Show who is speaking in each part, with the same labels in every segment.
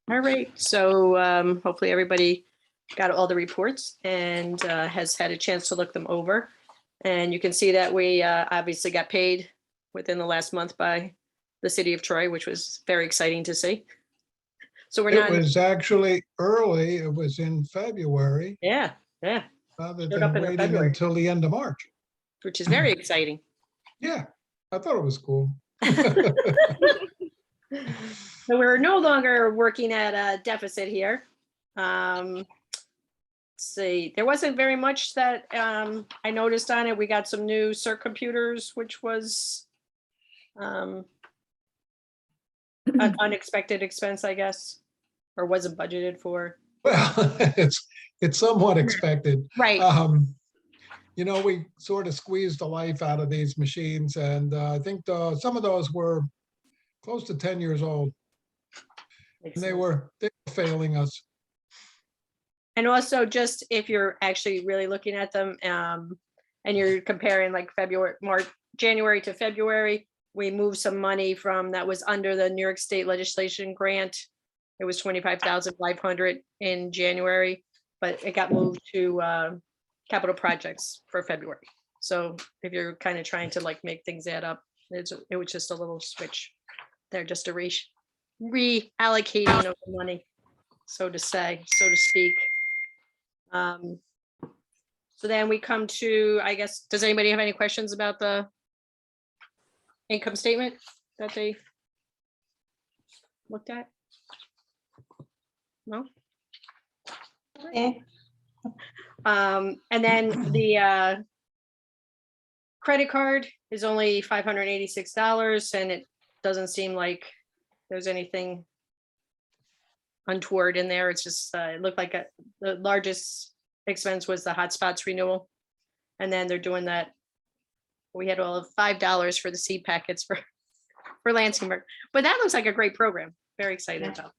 Speaker 1: All right, so hopefully everybody got all the reports and has had a chance to look them over. And you can see that we obviously got paid within the last month by the city of Troy, which was very exciting to see. So we're
Speaker 2: It
Speaker 1: not,
Speaker 2: was actually early. It was in February,
Speaker 1: yeah,
Speaker 2: rather
Speaker 1: Showed
Speaker 2: than
Speaker 1: up in
Speaker 2: waiting
Speaker 1: February.
Speaker 2: until the end of March.
Speaker 1: which is very exciting.
Speaker 2: Yeah, I thought it was cool.
Speaker 1: So we're no longer working at a deficit here. Let's see, there wasn't very much that I noticed on it. We got some new CERT computers, which was an unexpected expense, I guess, or wasn't budgeted for.
Speaker 2: Well, it's somewhat expected.
Speaker 1: Right.
Speaker 2: You know, we sort of squeezed the life out of these machines, and I think some of those were close to 10 years old, and they were failing us.
Speaker 1: And also, just if you're actually really looking at them and you're comparing like January to February, we moved some money from that was under the New York State legislation grant. It was 25,500 in January, but it got moved to capital projects for February. So if you're kind of trying to like make things add up, it was just a little switch there, just a reallocating of the money, so to speak. So then we come to, I guess, does anybody have any questions about the income statement that they looked at? No?
Speaker 3: Okay.
Speaker 1: And then the credit card is only $586, and it doesn't seem like there's anything untoward in there. It's just, it looked like the largest expense was the hotspots renewal. And then they're doing that. We had all of $5 for the seed packets for Lansingburg, but that looks like a great program. Very excited about.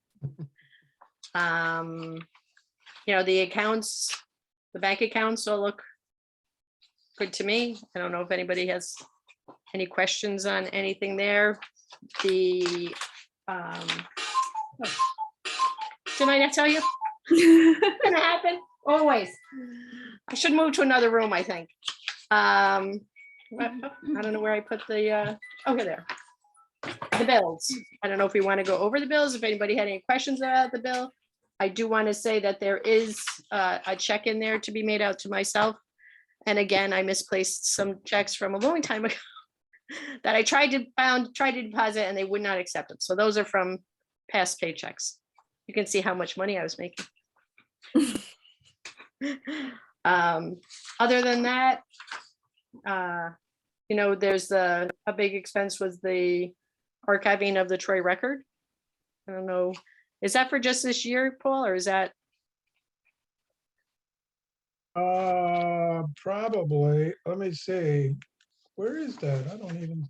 Speaker 1: You know, the accounts, the bank accounts all look good to me. I don't know if anybody has any questions on anything there. The didn't I not tell you? It's gonna happen always. I should move to another room, I think. I don't know where I put the over there. The bills. I don't know if we want to go over the bills. If anybody had any questions about the bill, I do want to say that there is a check in there to be made out to myself. And again, I misplaced some checks from a long time ago that I tried to deposit and they would not accept them. So those are from past paychecks. You can see how much money I was making. Other than that, you know, there's a big expense was the archiving of the Troy record. I don't know, is that for just this year, Paul, or is that?
Speaker 2: Probably. Let me see. Where is that? I don't even.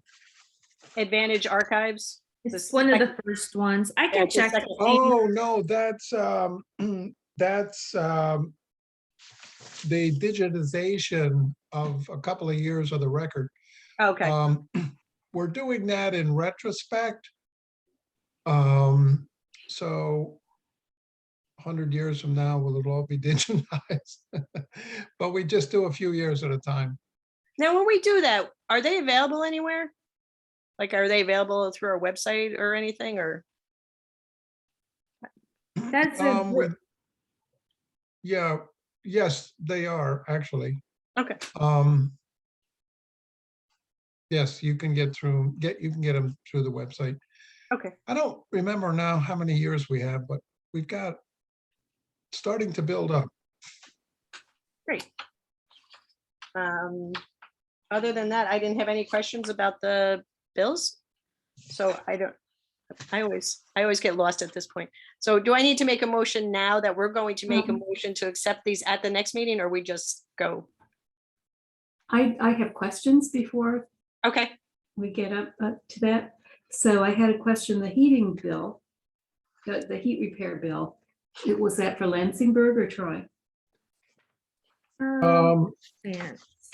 Speaker 1: Advantage Archives?
Speaker 3: It's one of the first ones. I can
Speaker 1: it's the
Speaker 3: check.
Speaker 1: second.
Speaker 2: Oh, no, that's the digitization of a couple of years of the record.
Speaker 1: Okay,
Speaker 2: We're doing that in retrospect. So 100 years from now, will it all be digitized? But we just do a few years at a time.
Speaker 1: now when we do that, are they available anywhere? Like, are they available through our website or anything, or?
Speaker 3: That's
Speaker 2: Yeah, yes, they are actually.
Speaker 1: Okay,
Speaker 2: Yes, you can get them through the website.
Speaker 1: okay.
Speaker 2: I don't remember now how many years we have, but we've got starting to build up.
Speaker 1: Great. Other than that, I didn't have any questions about the bills. So I always get lost at this point. So do I need to make a motion now that we're going to make a motion to accept these at the next meeting, or we just go?
Speaker 4: I have questions before
Speaker 1: Okay,
Speaker 4: we get up to that. So I had a question, the heating bill, the heat repair bill, was that for Lansingburg or Troy?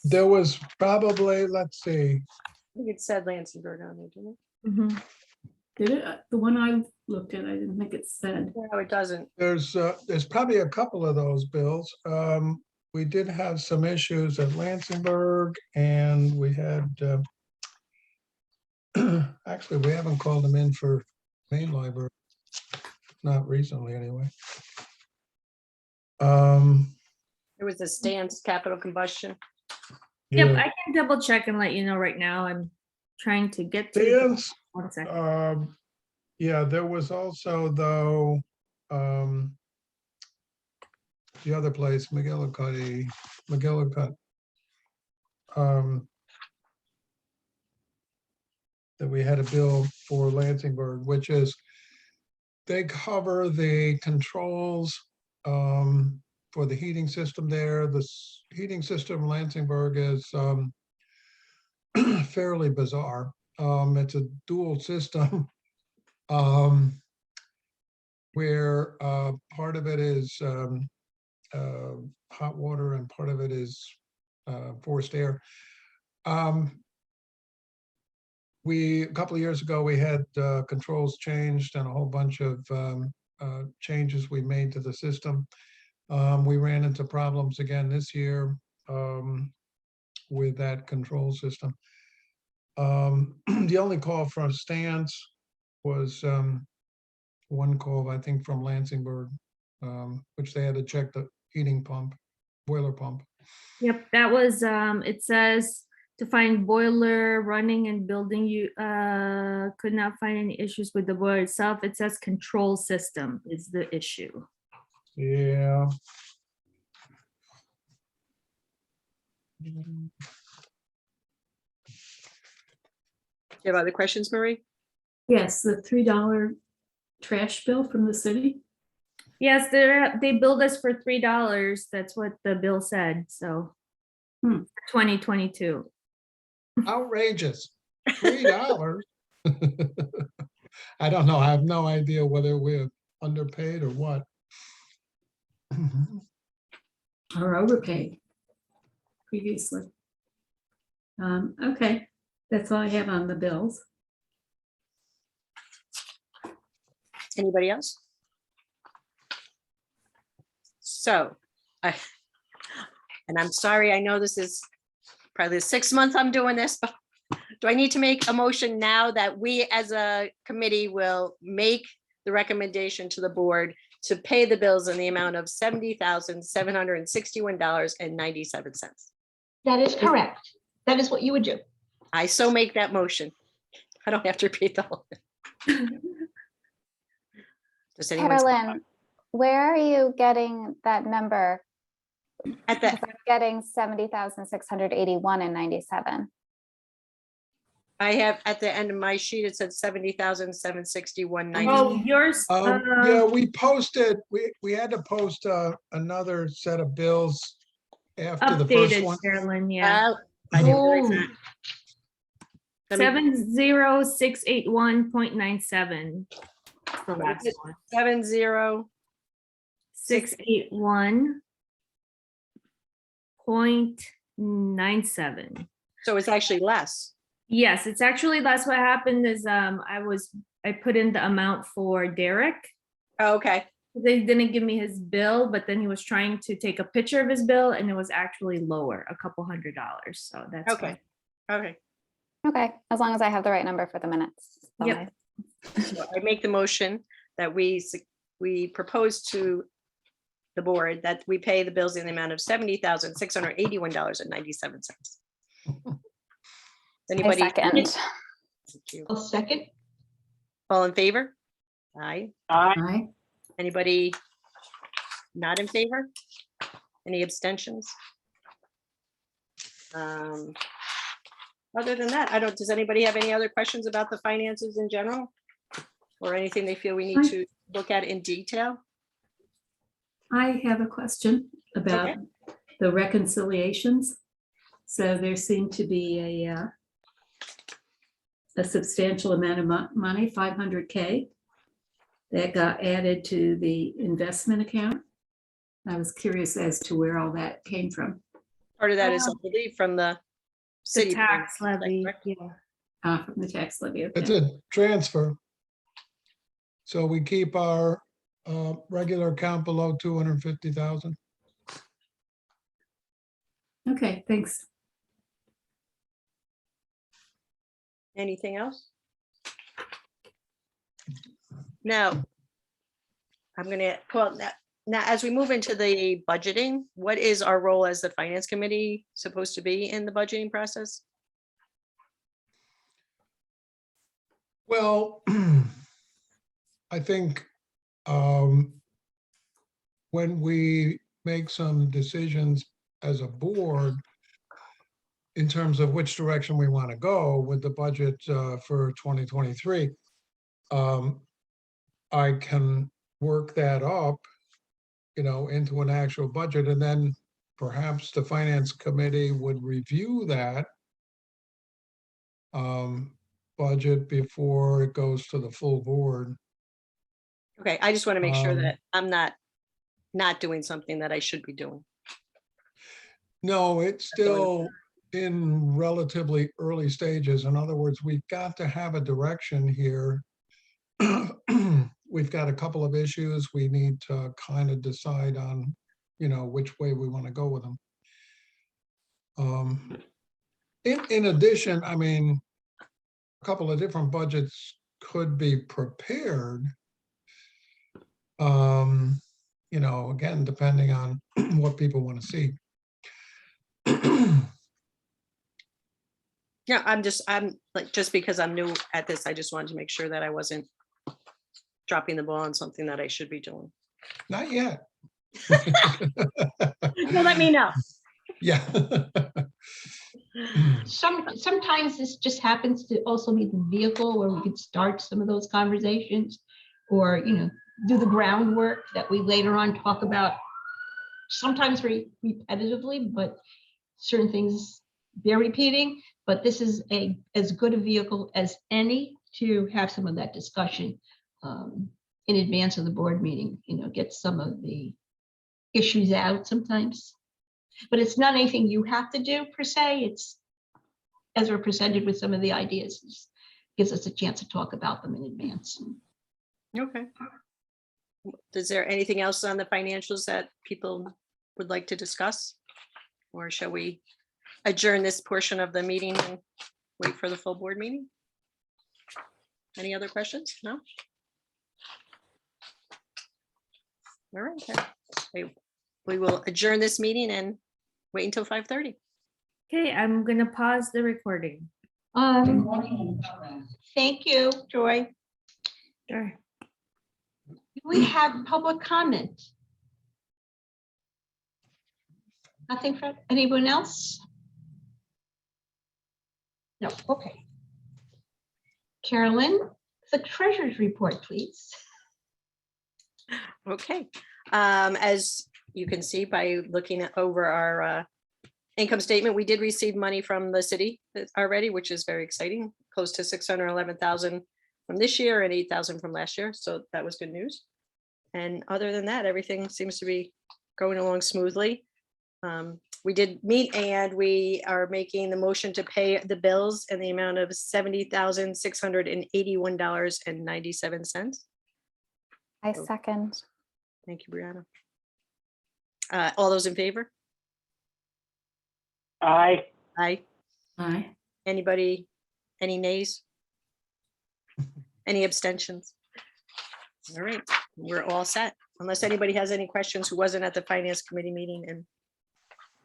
Speaker 2: There was probably, let's see,
Speaker 1: I think it said Lansingburg on there, didn't it?
Speaker 4: Mhm. Did it? The one I looked at, I didn't think it said.
Speaker 1: No, it doesn't.
Speaker 2: There's probably a couple of those bills. We did have some issues at Lansingburg and we had, actually, we haven't called them in for main library. Not recently, anyway.
Speaker 1: It was the Stan's capital combustion.
Speaker 3: Yep,
Speaker 2: Yeah.
Speaker 3: I can double check and let you know right now. I'm trying to get to. the-
Speaker 2: Stan's,
Speaker 3: One second.
Speaker 2: yeah, there was also though, the other place, McGillicuddy. That we had a bill for Lansingburg, which is, they cover the controls for the heating system there. Heating system in Lansingburg is fairly bizarre. It's a dual system where part of it is hot water and part of it is forced air. A couple of years ago, we had controls changed and a whole bunch of changes we made to the system. We ran into problems again this year with that control system. The only call from Stans was one call, I think, from Lansingburg, which they had to check the heating pump, boiler pump.
Speaker 3: Yep, that was, it says to find boiler running and building, you could not find any issues with the boiler itself. It says control system is the issue.
Speaker 2: Yeah.
Speaker 1: Do you have other questions, Marie?
Speaker 4: Yes, the $3 trash bill from the city.
Speaker 3: Yes, they billed us for $3. That's what the bill said, so. 2022.
Speaker 2: Outrageous. $3. I don't know. I have no idea whether we're underpaid or what.
Speaker 4: Or overpaid previously. Okay, that's all I have on the bills.
Speaker 1: Anybody else? So, and I'm sorry, I know this is probably the 6th month I'm doing this, but do I need to make a motion now that we as a committee will make the recommendation to the board to pay the bills in the amount of $70,761.97?
Speaker 5: That is correct. That is what you would do.
Speaker 1: I so make that motion. I don't have to repeat the whole thing. Does anyone?
Speaker 6: Carolyn, where are you getting that number?
Speaker 1: At the,
Speaker 6: Because I'm getting 70,681.97.
Speaker 1: I have at the end of my sheet, it said 70,761.
Speaker 3: Oh, yours,
Speaker 2: Yeah, we posted, we had to post another set of bills after the first
Speaker 3: updated,
Speaker 2: one.
Speaker 3: Carolyn, yeah.
Speaker 1: I didn't
Speaker 5: Oh.
Speaker 1: realize that. Let me-
Speaker 3: 70681.97. The last one.
Speaker 1: 70.
Speaker 3: 681.97.
Speaker 1: So it's actually less.
Speaker 3: Yes, it's actually, that's what happened is I put in the amount for Derek.
Speaker 1: Oh, okay.
Speaker 3: They didn't give me his bill, but then he was trying to take a picture of his bill and it was actually lower, a couple $100. So that's
Speaker 1: Okay.
Speaker 3: why.
Speaker 1: Okay.
Speaker 6: Okay, as long as I have the right number for the minutes. So
Speaker 3: Yep.
Speaker 1: So I make the motion that we propose to the board that we pay the bills in the amount of $70,681.97.
Speaker 6: I
Speaker 1: Anybody?
Speaker 6: second.
Speaker 1: Thank you.
Speaker 5: I'll second.
Speaker 1: All in favor? Aye.
Speaker 4: Aye.
Speaker 1: Anybody not in favor? Any abstentions? Other than that, does anybody have any other questions about the finances in general? Or anything they feel we need to look at in detail?
Speaker 4: I have a question about
Speaker 1: Okay.
Speaker 4: the reconciliations. So there seemed to be a substantial amount of money, 500K, that got added to the investment account. I was curious as to where all that came from.
Speaker 1: Part of that is, I believe, from the
Speaker 3: The
Speaker 1: city.
Speaker 3: tax levy,
Speaker 1: correct?
Speaker 3: yeah.
Speaker 4: From the tax levy.
Speaker 2: It's
Speaker 4: Okay.
Speaker 2: a transfer. So we keep our regular account below 250,000.
Speaker 4: Okay, thanks.
Speaker 1: Anything else? Now, I'm gonna, well, now, as we move into the budgeting, what is our role as the finance committee supposed to be in the budgeting process?
Speaker 2: Well, I think when we make some decisions as a board in terms of which direction we want to go with the budget for 2023, I can work that up, into an actual budget, and then perhaps the finance committee would review that budget before it goes to the full board.
Speaker 1: Okay, I just want to make sure
Speaker 2: Um,
Speaker 1: that I'm not doing something that I should be doing.
Speaker 2: No, it's still in relatively early stages. In other words, we've got to have a direction here. We've got a couple of issues we need to kind of decide on, which way we want to go with them. In addition, I mean, a couple of different budgets could be prepared. Again, depending on what people want to see.
Speaker 1: Yeah, I'm like, just because I'm new at this, I just wanted to make sure that I wasn't dropping the ball on something that I should be doing.
Speaker 2: Not yet.
Speaker 1: Well, let me know.
Speaker 2: Yeah.
Speaker 5: Sometimes this just happens to also be the vehicle where we could start some of those conversations, or, do the groundwork that we later on talk about, sometimes very repetitively, but certain things they're repeating. But this is as good a vehicle as any to have some of that discussion in advance of the board meeting, get some of the issues out sometimes. But it's not anything you have to do per se. It's as we're presented with some of the ideas, gives us a chance to talk about them in advance.
Speaker 1: Okay. Is there anything else on the financials that people would like to discuss? Or shall we adjourn this portion of the meeting and wait for the full board meeting? Any other questions? No? All right, then. We will adjourn this meeting and wait until 5:30.
Speaker 3: Okay, I'm gonna pause the recording.
Speaker 5: Thank you, Joy.
Speaker 3: Sure.
Speaker 5: We have public comment. Nothing from anyone else? No, okay. Carolyn, the treasurer's report, please.
Speaker 1: Okay, as you can see by looking over our income statement, we did receive money from the city already, which is very exciting, close to 611,000 from this year and 8,000 from last year. So that was good news. And other than that, everything seems to be going along smoothly. We did meet and we are making the motion to pay the bills in the amount of $70,681.97.
Speaker 6: I second.
Speaker 1: Thank you, Brianna. All those in favor?
Speaker 7: Aye.
Speaker 1: Aye.
Speaker 4: Aye.
Speaker 1: Anybody, any nays? Any abstentions? All right, we're all set. Unless anybody has any questions who wasn't at the finance committee meeting and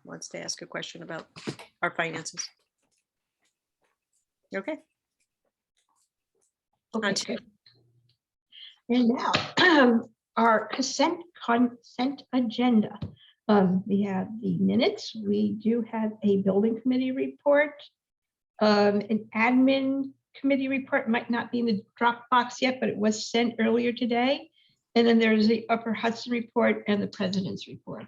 Speaker 1: wants to ask a question about our finances. Okay. On to-
Speaker 5: And now, our consent agenda. We have the minutes. We do have a building committee report. An admin committee report might not be in the Dropbox yet, but it was sent earlier today. And then there's the Upper Hudson report and the president's report.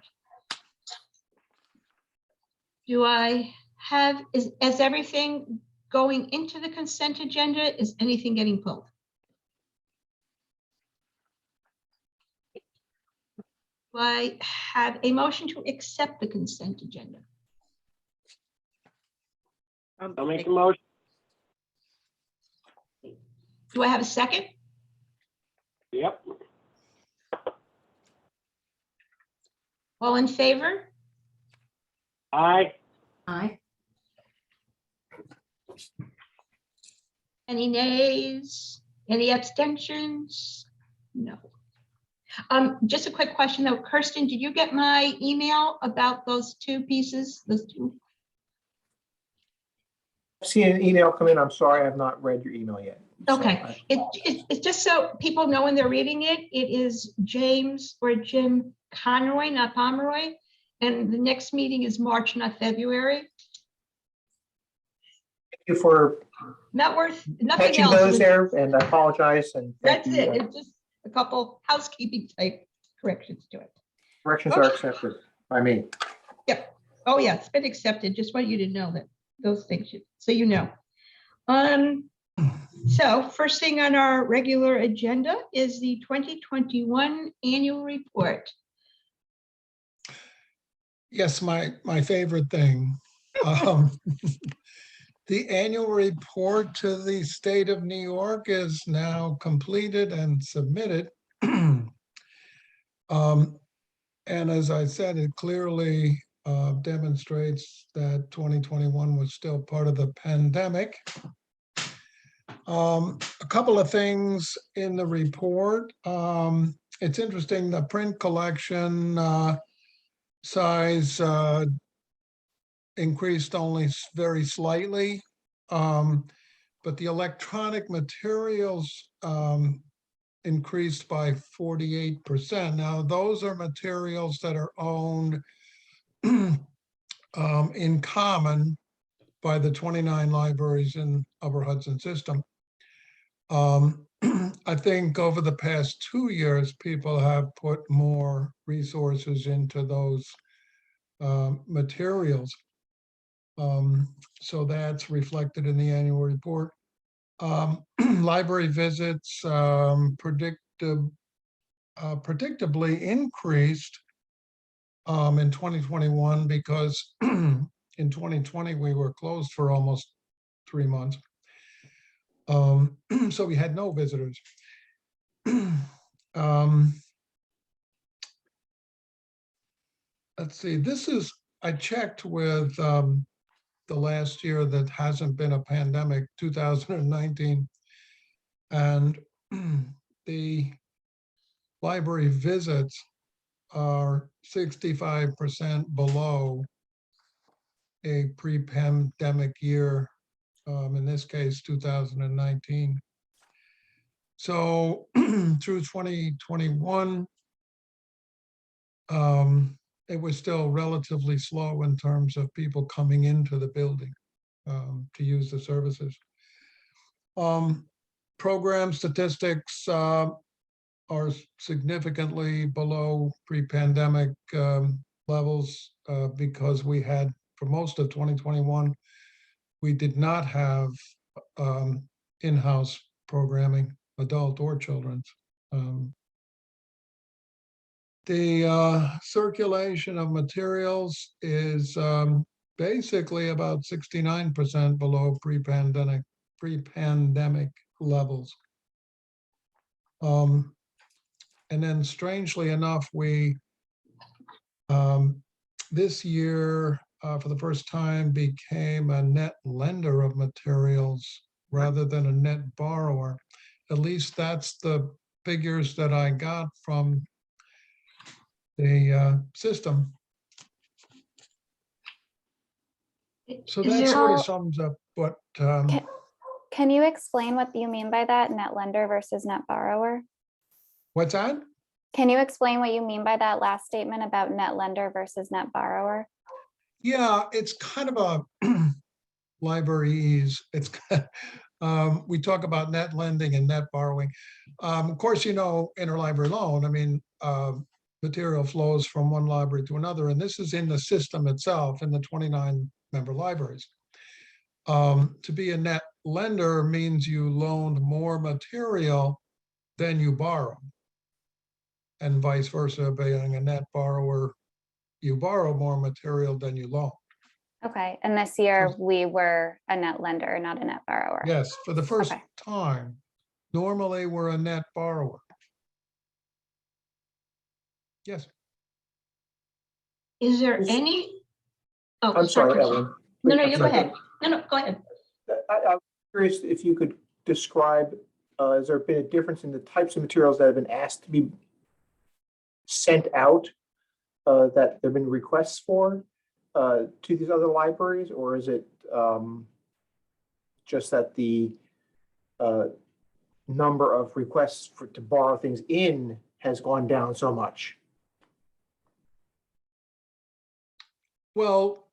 Speaker 5: Do I have, is everything going into the consent agenda? Is anything getting pulled? Do I have a motion to accept the consent agenda?
Speaker 7: I'll make a motion.
Speaker 5: Do I have a second?
Speaker 7: Yep.
Speaker 5: All in favor?
Speaker 7: Aye.
Speaker 4: Aye.
Speaker 5: Any nays? Any abstentions? No. Just a quick question though, Kirsten, did you get my email about those two pieces, those two?
Speaker 8: I've seen an email come in. I'm sorry, I have not read your email yet. So
Speaker 5: Okay, it's just so people know when they're reading it, it is James or Jim Conroy, not Pomeroy. And the next meeting is March, not February.
Speaker 8: Thank you for
Speaker 5: Not worth, nothing
Speaker 8: catching
Speaker 5: else.
Speaker 8: those there, and I apologize, and thank
Speaker 5: That's
Speaker 8: you.
Speaker 5: it. It's just a couple housekeeping type corrections to it.
Speaker 8: Corrections are accepted by me.
Speaker 5: Yep. Oh, yeah, it's been accepted. Just want you to know that those things, so you know. So first thing on our regular agenda is the 2021 annual report.
Speaker 2: Yes, my favorite thing. Um, The annual report to the state of New York is now completed and submitted. And as I said, it clearly demonstrates that 2021 was still part of the pandemic. A couple of things in the report. It's interesting, the print collection size increased only very slightly, but the electronic materials increased by 48%. Now, those are materials that are owned in common by the 29 libraries in Upper Hudson system. I think over the past 2 years, people have put more resources into those materials. So that's reflected in the annual report. Library visits predictably increased in 2021 because in 2020 we were closed for almost 3 months. So we had no visitors. Let's see, I checked with the last year that hasn't been a pandemic, 2019. And the library visits are 65% below a pre-pandemic year, in this case, 2019. So through 2021, it was still relatively slow in terms of people coming into the building to use the services. Program statistics are significantly below pre-pandemic levels because we had, for most of 2021, we did not have in-house programming, adult or children's. The circulation of materials is basically about 69% below pre-pandemic levels. And then strangely enough, we this year for the first time became a net lender of materials rather than a net borrower. At least that's the figures that I got from the system. So
Speaker 5: Is
Speaker 2: that
Speaker 5: there-
Speaker 2: sort of sums up what,
Speaker 6: Can you explain what you mean by that, net lender versus net borrower?
Speaker 2: what's that?
Speaker 6: Can you explain what you mean by that last statement about net lender versus net borrower?
Speaker 2: Yeah, it's kind of a libraries. It's we talk about net lending and net borrowing. Of course, you know, interlibrary loan. I mean, material flows from one library to another, and this is in the system itself in the 29 member libraries. To be a net lender means you loaned more material than you borrowed, and vice versa. Being a net borrower, you borrow more material than you loan.
Speaker 6: Okay, and this year we were a net lender, not a net borrower.
Speaker 2: Yes, for the first
Speaker 6: Okay.
Speaker 2: time. Normally, we're a net borrower. Yes.
Speaker 5: Is there
Speaker 8: Yes.
Speaker 5: any? Oh,
Speaker 8: I'm sorry,
Speaker 5: Chris.
Speaker 8: Ellen.
Speaker 5: No, no,
Speaker 8: I'm
Speaker 5: you go
Speaker 8: sorry.
Speaker 5: ahead. No, go ahead.
Speaker 8: I'm curious if you could describe, has there been a difference in the types of materials that have been asked to be sent out, that there have been requests for, to these other libraries, or is it just that the number of requests to borrow things in has gone down so much?
Speaker 2: Well,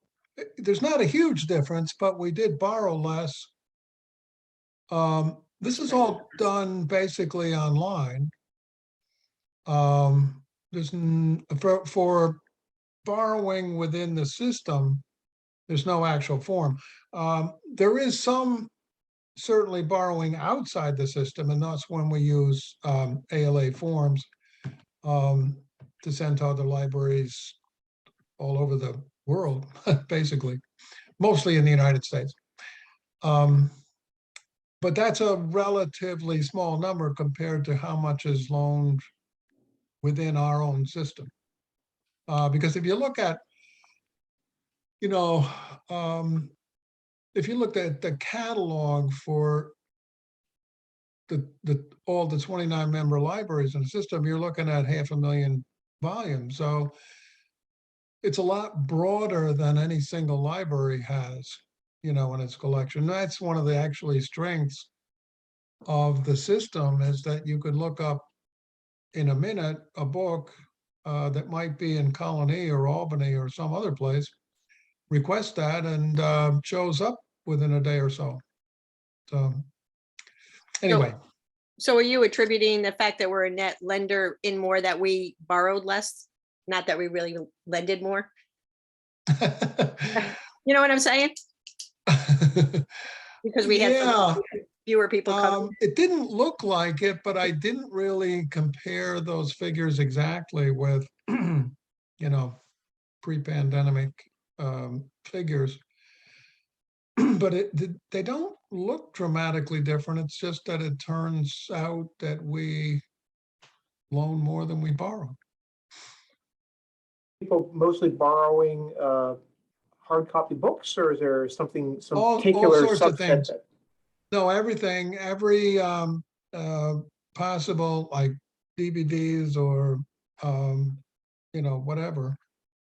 Speaker 2: there's not a huge difference, but we did borrow less. This is all done basically online. There's for borrowing within the system, there's no actual form. There is some certainly borrowing outside the system, and that's when we use ALA forms to send to other libraries all over the world, basically, mostly in the United States. But that's a relatively small number compared to how much is loaned within our own system. Because if you look at, if you looked at the catalog for all the 29 member libraries in the system, you're looking at 500,000 volumes. So it's a lot broader than any single library has, in its collection. That's one of the actually strengths of the system, is that you could look up in a minute a book that might be in Colony or Albany or some other place, request that, and shows up within a day or so. So anyway.
Speaker 1: So are you attributing the fact that we're a net lender in more that we borrowed less, not that we really lended more? You know what I'm saying? Because we had fewer people coming.
Speaker 2: It didn't look like it, but I didn't really compare those figures exactly with, pre-pandemic figures. But they don't look dramatically different. It's just that it turns out that we loan more than we borrow.
Speaker 8: People mostly borrowing hard copy books, or is there some
Speaker 2: All
Speaker 8: particular
Speaker 2: sorts of
Speaker 8: subset
Speaker 2: things.
Speaker 8: that?
Speaker 2: No, everything, every possible, like DVDs or whatever.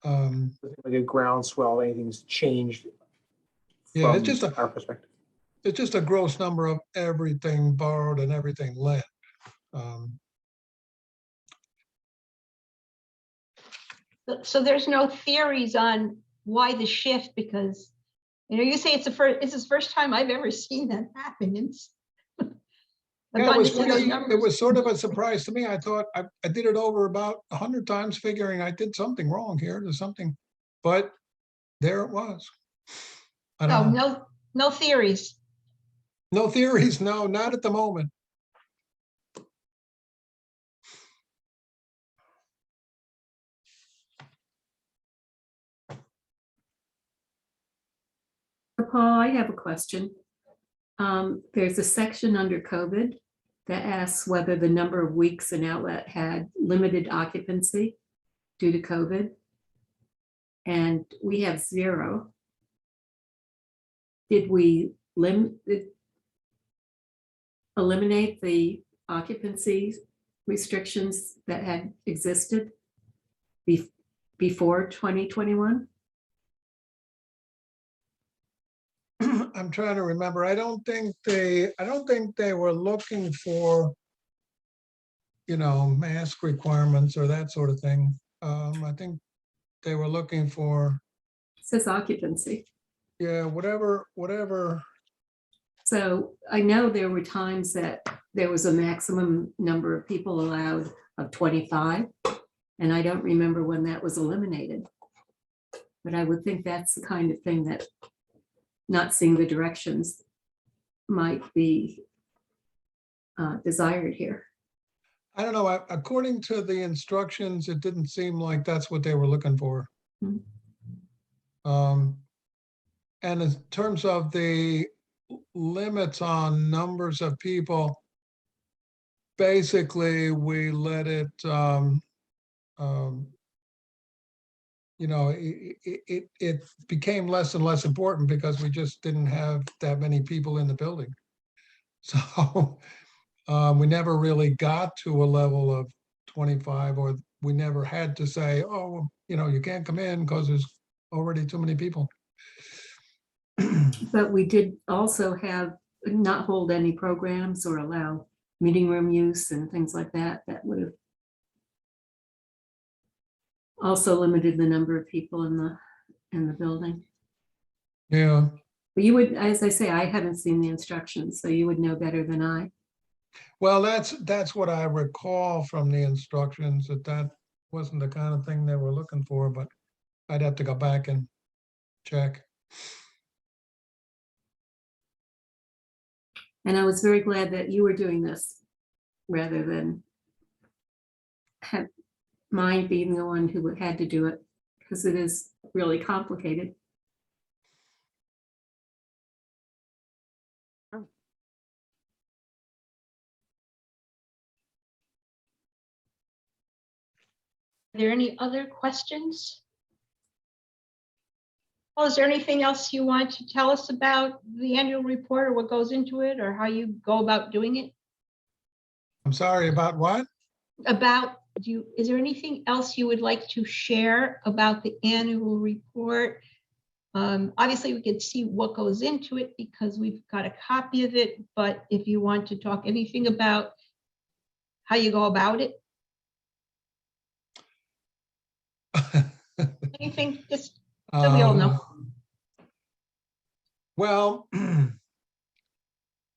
Speaker 8: Like a groundswell, anything's changed
Speaker 2: Yeah,
Speaker 8: from
Speaker 2: it's just
Speaker 8: our perspective?
Speaker 2: It's just a gross number of everything borrowed and everything lent.
Speaker 5: So there's no theories on why the shift, because, you say it's the first time I've ever seen that happen.
Speaker 2: Yeah, it was sort of a surprise to me. I thought I did it over about 100 times, figuring I did something wrong here. There's something, but there it was. I don't know.
Speaker 5: No theories.
Speaker 2: No theories. No, not at the moment.
Speaker 4: Paul, I have a question. There's a section under COVID that asks whether the number of weeks an outlet had limited occupancy due to COVID. And we have 0. Did we eliminate the occupancy restrictions that had existed before 2021?
Speaker 2: I'm trying to remember. I don't think they were looking for, mask requirements or that sort of thing. I think they were looking for.
Speaker 4: It says occupancy.
Speaker 2: Yeah, whatever.
Speaker 4: So I know there were times that there was a maximum number of people allowed of 25, and I don't remember when that was eliminated. But I would think that's the kind of thing that, not seeing the directions, might be desired here.
Speaker 2: I don't know. According to the instructions, it didn't seem like that's what they were looking for.
Speaker 4: Mm-hmm.
Speaker 2: And in terms of the limits on numbers of people, basically we let it you know, it became less and less important because we just didn't have that many people in the building. So we never really got to a level of 25, or we never had to say, oh, well, you know, you can't come in because there's already too many people.
Speaker 4: But we did also have, not hold any programs or allow meeting room use and things like that. That would have also limited the number of people in the building.
Speaker 2: Yeah.
Speaker 4: But you would, as I say, I haven't seen the instructions, so you would know better than I.
Speaker 2: Well, that's what I recall from the instructions, that wasn't the kind of thing they were looking for, but I'd have to go back and check.
Speaker 4: And I was very glad that you were doing this rather than have mine being the one who had to do it, because it is really complicated.
Speaker 5: Are there any other questions? Well, is there anything else you want to tell us about the annual report, or what goes into it, or how you go about doing it?
Speaker 2: I'm sorry, about what?
Speaker 5: About, is there anything else you would like to share about the annual report? Obviously, we could see what goes into it because we've got a copy of it, but if you want to talk anything about how you go about it, anything, just so we all know.
Speaker 2: Well,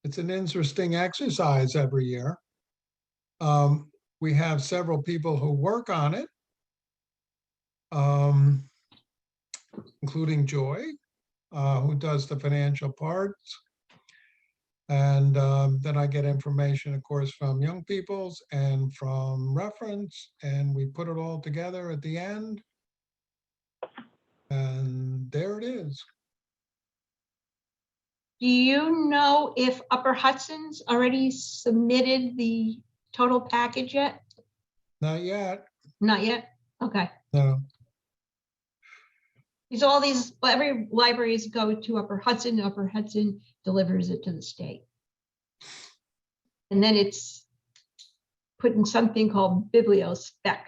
Speaker 2: it's an interesting exercise every year. We have several people who work on it, including Joy, who does the financial parts. And then I get information, of course, from Young People's and from Reference, and we put it all together at the end. And there it is.
Speaker 5: Do you know if Upper Hudson's already submitted the total package yet?
Speaker 2: Not yet.
Speaker 5: Not yet? Okay.
Speaker 2: No.
Speaker 5: Because all these, every libraries go to Upper Hudson delivers it to the state. And then it's put in something called bibliospec.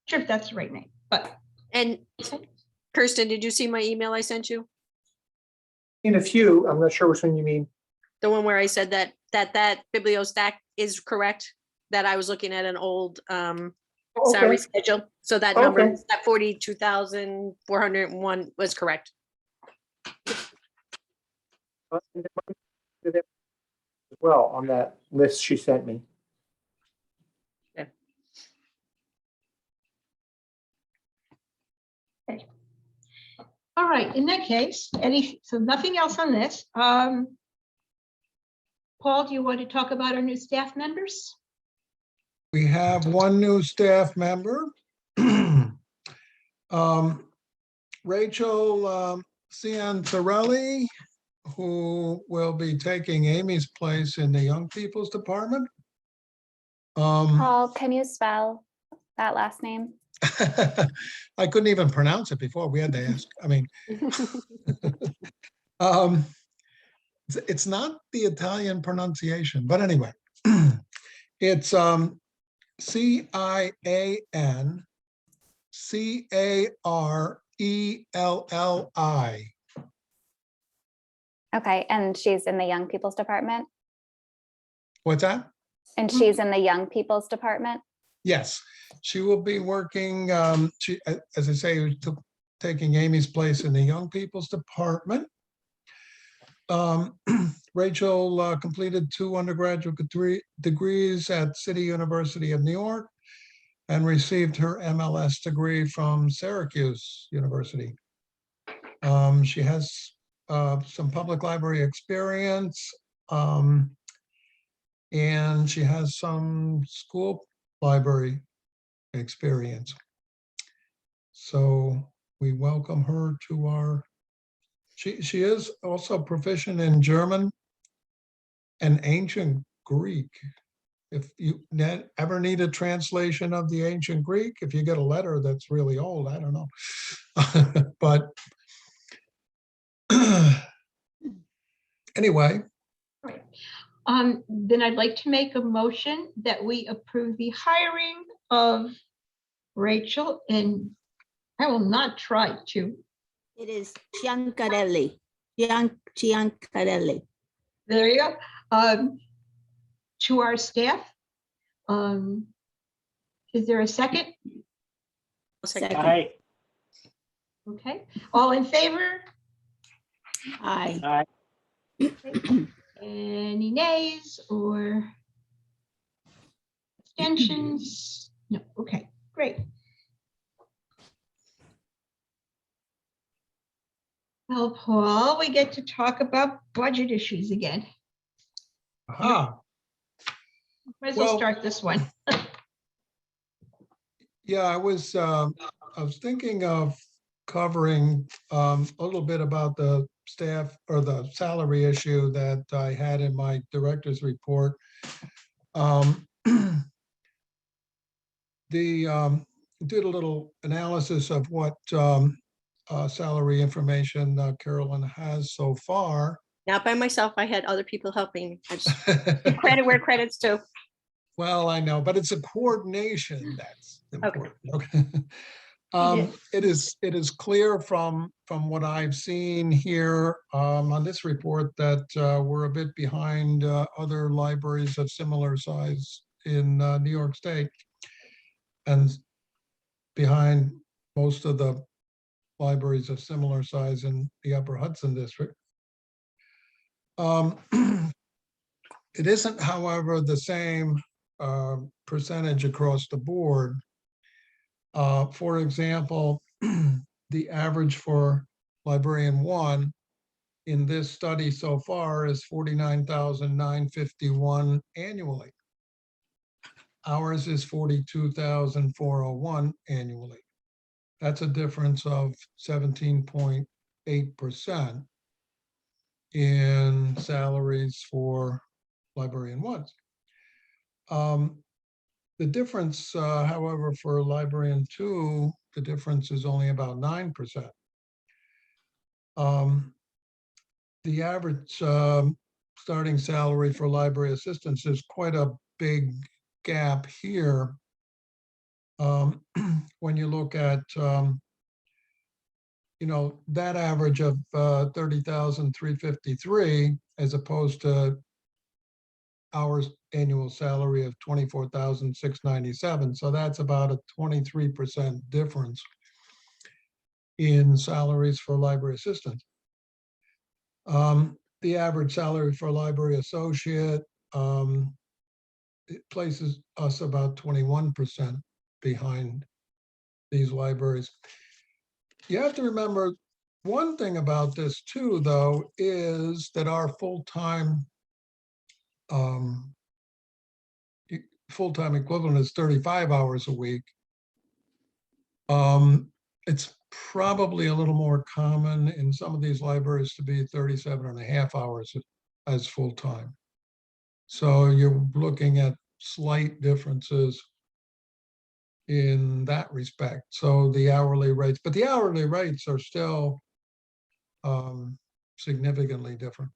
Speaker 5: Sure if that's the right name, but.
Speaker 1: And Kirsten, did you see my email I sent you?
Speaker 8: In a few, I'm not sure which one you mean.
Speaker 1: The one where I said that bibliostack is correct, that I was looking at an old salary schedule. So that number,
Speaker 8: Okay.
Speaker 1: that 42,401 was correct.
Speaker 8: Well, on that list she sent me.
Speaker 5: All right, in that case, so nothing else on this. Paul, do you want to talk about our new staff members?
Speaker 2: We have one new staff member. Rachel Ciantarelli, who will be taking Amy's place in the Young People's Department.
Speaker 6: Paul, can you spell that last name?
Speaker 2: I couldn't even pronounce it before. We had to ask. I mean, it's not the Italian pronunciation, but anyway, it's Ciancarelli.
Speaker 6: Okay, and she's in the Young People's Department?
Speaker 2: What's that?
Speaker 6: And she's in the Young People's Department?
Speaker 2: Yes, she will be working, she, as I say, taking Amy's place in the Young People's Department. Rachel completed 2 undergraduate degrees at City University of New York and received her MLS degree from Syracuse University. She has some public library experience, and she has some school library experience. So we welcome her to our, she is also proficient in German and ancient Greek, if you ever need a translation of the ancient Greek, if you get a letter that's really old, I don't know. But anyway,
Speaker 5: Right. Then I'd like to make a motion that we approve the hiring of Rachel, and I will not try to.
Speaker 9: It is Giancarelli. Giancarelli.
Speaker 5: There you go. To our staff. Is there a second?
Speaker 9: Second.
Speaker 7: Aye.
Speaker 5: Okay, all in favor?
Speaker 9: Aye.
Speaker 7: Aye.
Speaker 5: Any nays or abstentions? No, okay, great. Well, Paul, we get to talk about budget issues again.
Speaker 2: aha,
Speaker 5: Might as well
Speaker 2: Well-
Speaker 5: start this one.
Speaker 2: yeah, I was thinking of covering a little bit about the staff or the salary issue that I had in my director's report. Did a little analysis of what salary information Carolyn has so far.
Speaker 1: Not by myself. I had other people helping. I just give credit where credit's due.
Speaker 2: Well, I know, but it's a coordination that's important. Okay.
Speaker 5: did.
Speaker 2: It is clear from what I've seen here on this report that we're a bit behind other libraries of similar size in New York State and behind most of the libraries of similar size in the Upper Hudson District. It isn't, however, the same percentage across the board. For example, the average for librarian one in this study so far is 49,951 annually. Ours is 42,401 annually. That's a difference of 17.8% in salaries for librarian ones. The difference, however, for librarian two, the difference is only about 9%. The average starting salary for library assistants is quite a big gap here. When you look at, that average of 30,353 as opposed to our annual salary of 24,697. So that's about a 23% difference in salaries for library assistants. The average salary for a library associate it places us about 21% behind these libraries. You have to remember one thing about this too, though, is that our full-time equivalent is 35 hours a week. It's probably a little more common in some of these libraries to be 37.5 hours as full-time. So you're looking at slight differences in that respect. So the hourly rates, but the hourly rates are still significantly different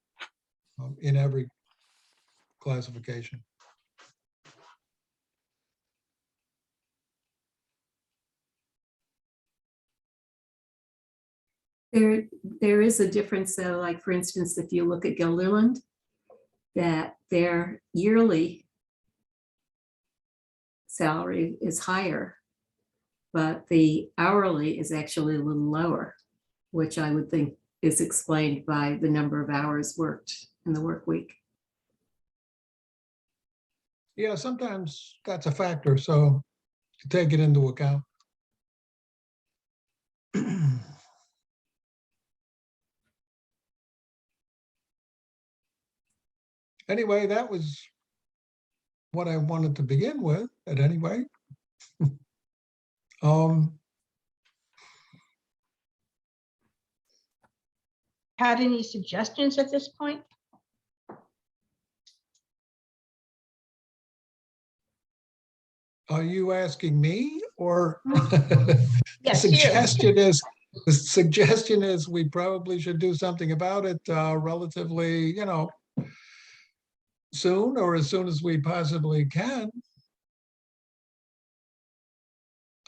Speaker 2: in every classification.
Speaker 4: There is a difference though, like for instance, if you look at Gilderland, that their yearly salary is higher, but the hourly is actually a little lower, which I would think is explained by the number of hours worked in the work week.
Speaker 2: Yeah, sometimes that's a factor, so to take it into account. Anyway, that was what I wanted to begin with, at any rate.
Speaker 5: Had any suggestions at this point?
Speaker 2: Are you asking me or?
Speaker 5: Yes, you.
Speaker 2: The suggestion is we probably should do something about it relatively, soon or as soon as we possibly can.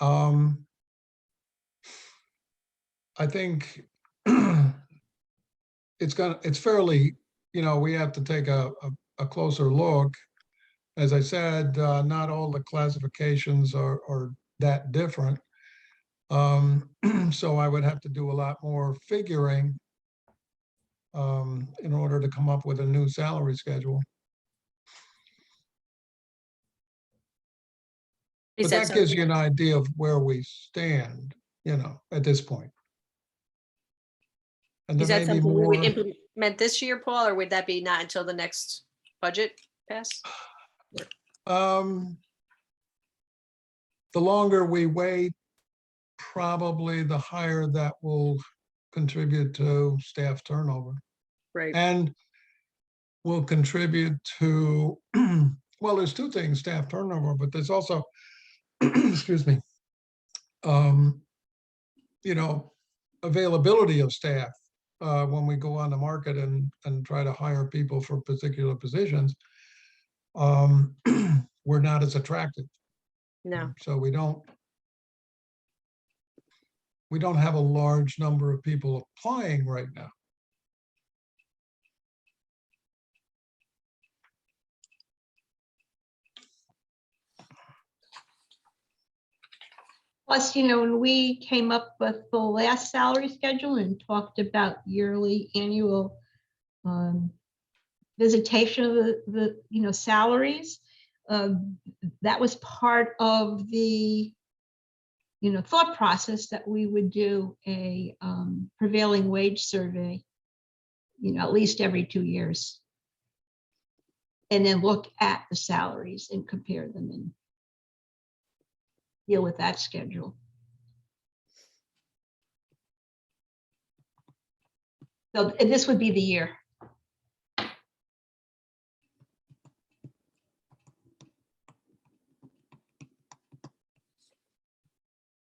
Speaker 2: I think it's fairly, we have to take a closer look. As I said, not all the classifications are that different. So I would have to do a lot more figuring in order to come up with a new salary schedule.
Speaker 10: Is
Speaker 2: But that gives
Speaker 10: something
Speaker 2: you an idea of where we stand, at this point. And
Speaker 10: Is
Speaker 2: there
Speaker 10: that
Speaker 2: may be
Speaker 10: something we would
Speaker 2: more.
Speaker 10: implement this year, Paul, or would that be not until the next budget pass?
Speaker 2: The longer we wait, probably the higher that will contribute to staff turnover
Speaker 10: Right.
Speaker 2: and will contribute to, well, there's two things, staff turnover, but there's also, excuse me, availability of staff when we go on the market and try to hire people for particular positions. We're not as attractive.
Speaker 10: No.
Speaker 2: So we don't have a large number of people applying right now.
Speaker 5: Plus, when we came up with the last salary schedule and talked about yearly annual visitation of the salaries, that was part of the thought process that we would do a prevailing wage survey, at least every 2 years. And then look at the salaries and compare them and deal with that schedule. So this would be the year.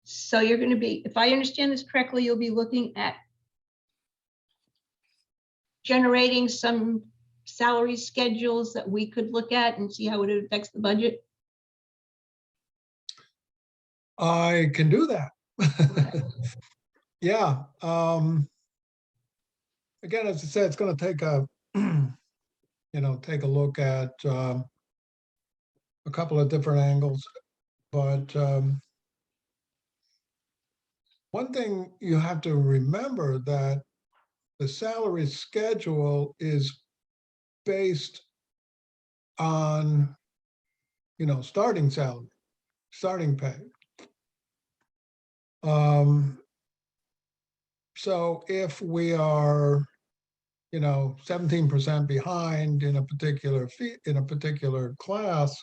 Speaker 5: So you're going to be, if I understand this correctly, you'll be looking at generating some salary schedules that we could look at and see how it affects the budget.
Speaker 2: I can do that. Yeah. Again, as I said, it's going to take take a look at a couple of different angles, but one thing you have to remember that the salary schedule is based on, starting salary, starting pay. So if we are, 17% behind in a particular class,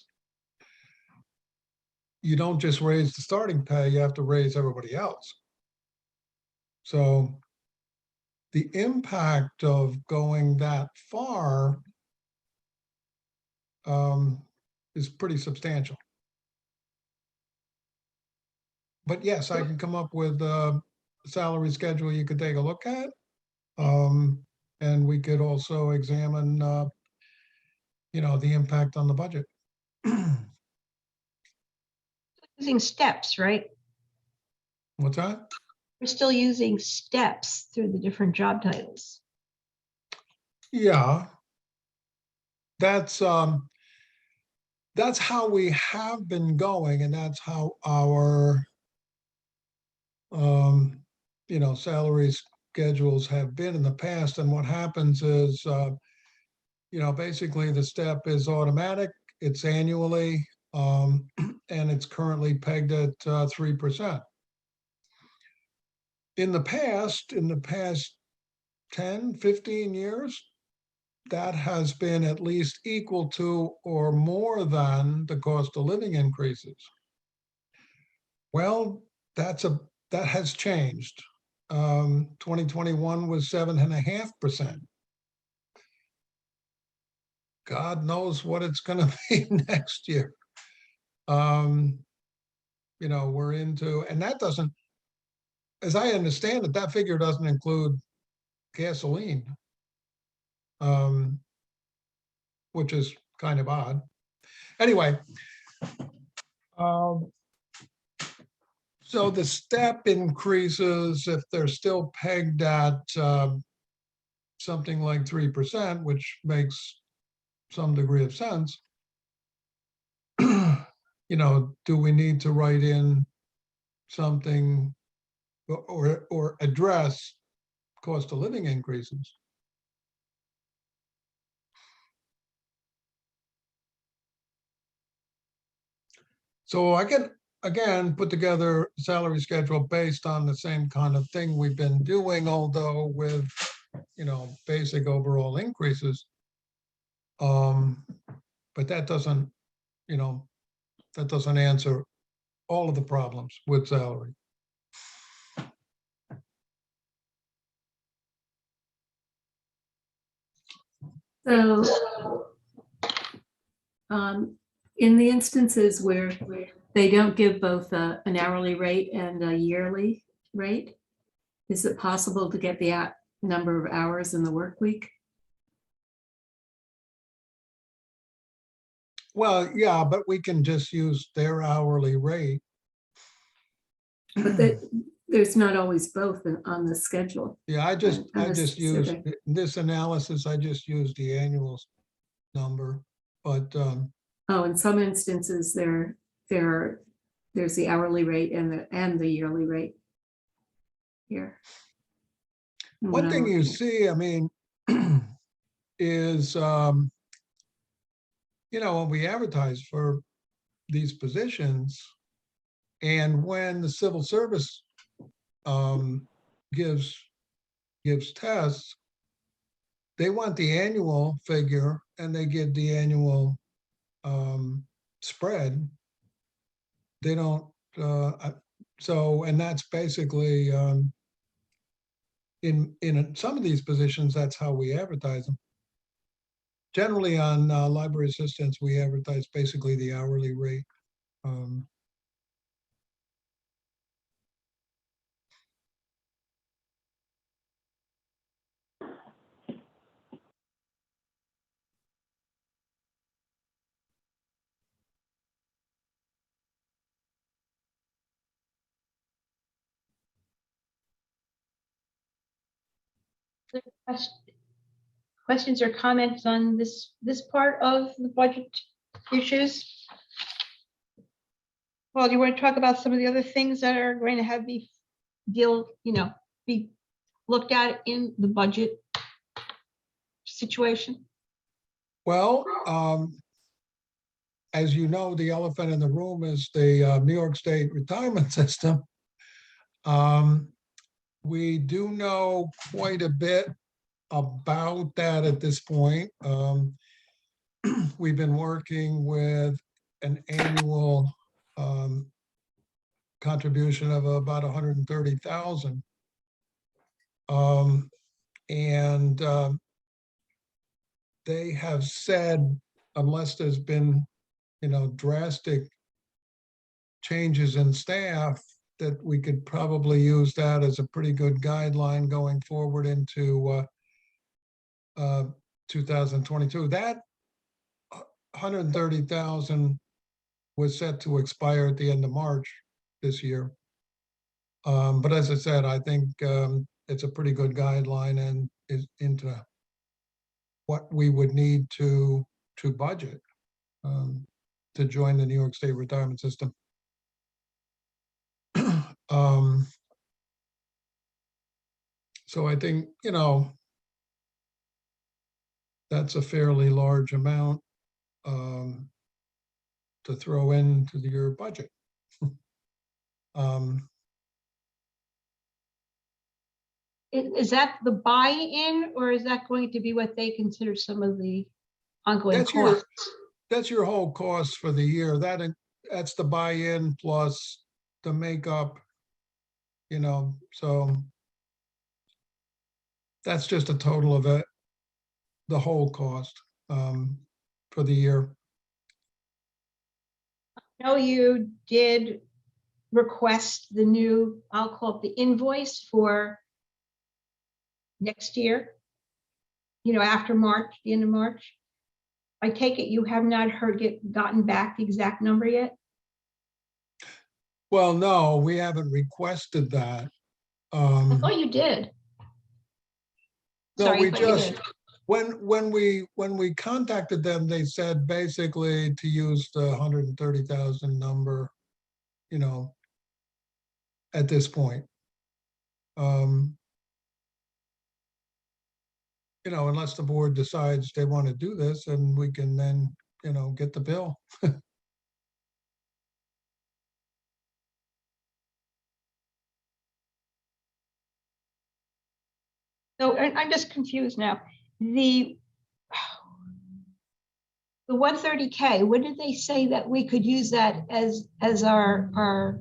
Speaker 2: you don't just raise the starting pay, you have to raise everybody else. So the impact of going that far is pretty substantial. But yes, I can come up with a salary schedule you could take a look at. And we could also examine, the impact on the budget.
Speaker 5: Using steps, right?
Speaker 2: What's that?
Speaker 5: We're still using steps through the different job titles.
Speaker 2: Yeah. That's how we have been going, and that's how our salary schedules have been in the past. And what happens is, basically the step is automatic, it's annually, and it's currently pegged at 3%. In the past 10, 15 years, that has been at least equal to or more than the cost of living increases. Well, that has changed. 2021 was 7.5%. God knows what it's going to be next year. You know, we're into, and that doesn't, as I understand it, that figure doesn't include gasoline. Which is kind of odd. Anyway. So the step increases, if they're still pegged at something like 3%, which makes some degree of sense. You know, do we need to write in something or address cost of living increases? So I can, again, put together a salary schedule based on the same kind of thing we've been doing, although with, you know, basic overall increases. But that doesn't, you know, that doesn't answer all of the problems with salary.
Speaker 4: So in the instances where they don't give both an hourly rate and a yearly rate, is it possible to get the number of hours in the work week?
Speaker 2: Well, yeah, but we can just use their hourly rate.
Speaker 4: But there's not always both on the schedule.
Speaker 2: Yeah, I just used
Speaker 4: specific.
Speaker 2: this analysis, I just used the annual number, but
Speaker 4: Oh, in some instances, there's the hourly rate and the yearly rate here.
Speaker 2: one thing you see, I mean, is, you know, when we advertise for these positions and when the civil service gives tests, they want the annual figure and they give the annual spread. They don't, so, and that's basically, in some of these positions, that's how we advertise them. Generally on library assistants, we advertise basically the hourly rate.
Speaker 5: Questions or comments on this part of the budget issues? Well, do you want to talk about some of the other things that are going to be looked at in the budget situation?
Speaker 2: Well, as you know, the elephant in the room is the New York State retirement system. We do know quite a bit about that at this point. We've been working with an annual contribution of about 130,000. And they have said, unless there's been, you know, drastic changes in staff, that we could probably use that as a pretty good guideline going forward into 2022. That 130,000 was set to expire at the end of March this year. But as I said, I think it's a pretty good guideline and is into what we would need to budget to join the New York State retirement system. So I think, you know, that's a fairly large amount to throw into your budget.
Speaker 5: Is that the buy-in, or is that going to be what they consider some of the ongoing
Speaker 2: That's
Speaker 5: costs?
Speaker 2: That's your whole cost for the year. That's the buy-in plus the makeup, you know, so that's just a total of it, the whole cost for the year.
Speaker 5: know you did request the new, I'll call it the invoice for next year. You know, after March, the end of March. I take it you have not gotten back the exact number yet?
Speaker 2: Well, no, we haven't requested that.
Speaker 5: I thought you did.
Speaker 2: No,
Speaker 5: Sorry, I
Speaker 2: we
Speaker 5: thought you
Speaker 2: just,
Speaker 5: did.
Speaker 2: when we contacted them, they said basically to use the 130,000 number, you know, at this point. You know, unless the board decides they want to do this, and we can then, you know, get the bill.
Speaker 5: So and I'm just confused now. The 130K, when did they say that we could use that as our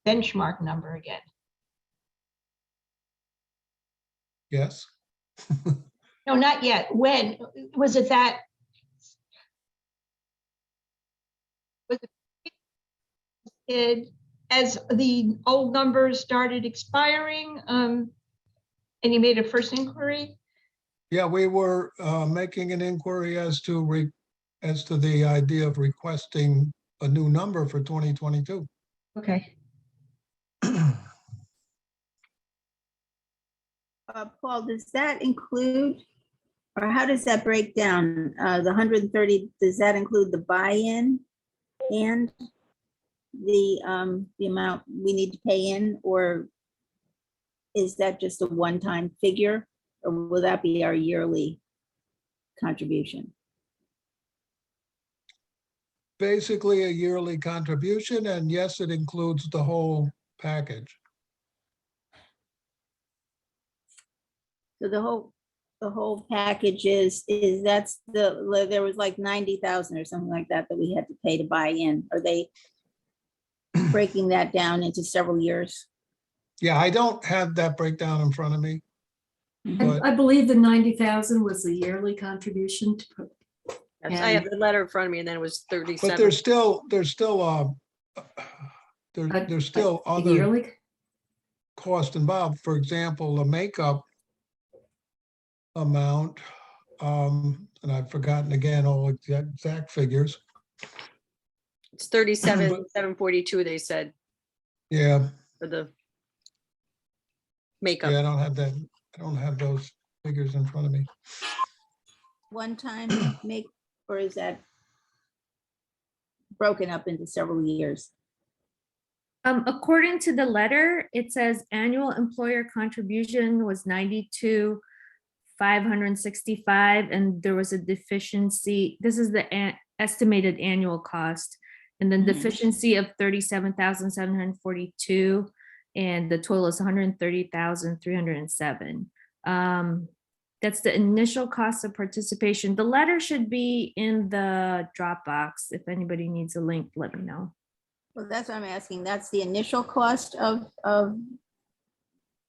Speaker 5: benchmark number again?
Speaker 2: Yes.
Speaker 5: No, not yet. When? Was it that? Was it as the old numbers started expiring? And you made a first inquiry?
Speaker 2: Yeah, we were making an inquiry as to the idea of requesting a new number for 2022.
Speaker 5: Okay.
Speaker 9: Paul, does that include, or how does that break down? The 130, does that include the buy-in and the amount we need to pay in, or is that just a one-time figure, or will that be our yearly contribution?
Speaker 2: Basically a yearly contribution, and yes, it includes the whole package.
Speaker 9: So the whole package is that's there was like 90,000 or something like that we had to pay to buy in. Are they breaking that down into several years?
Speaker 2: Yeah, I don't have that breakdown in front of me. But-
Speaker 4: I believe the 90,000 was the yearly contribution to put.
Speaker 10: Yes, I have the letter in front of me and then it was
Speaker 2: But
Speaker 10: 37.
Speaker 2: there's still
Speaker 4: a
Speaker 2: other
Speaker 4: yearly.
Speaker 2: cost involved. For example, the makeup amount, and I've forgotten again all exact figures.
Speaker 10: It's 37,742, they said,
Speaker 2: Yeah,
Speaker 10: for the
Speaker 2: yeah,
Speaker 10: makeup.
Speaker 2: I don't have that. I don't have those figures in front of me.
Speaker 9: One time make, or is that broken up into several years?
Speaker 3: According to the letter, it says annual employer contribution was 92,565, and there was a deficiency. This is the estimated annual cost, and then
Speaker 9: Mhm.
Speaker 3: deficiency of 37,742, and the total is 130,307. That's the initial cost of participation. The letter should be in the Dropbox. If anybody needs a link, let me know.
Speaker 9: Well, that's what I'm asking. That's the initial cost of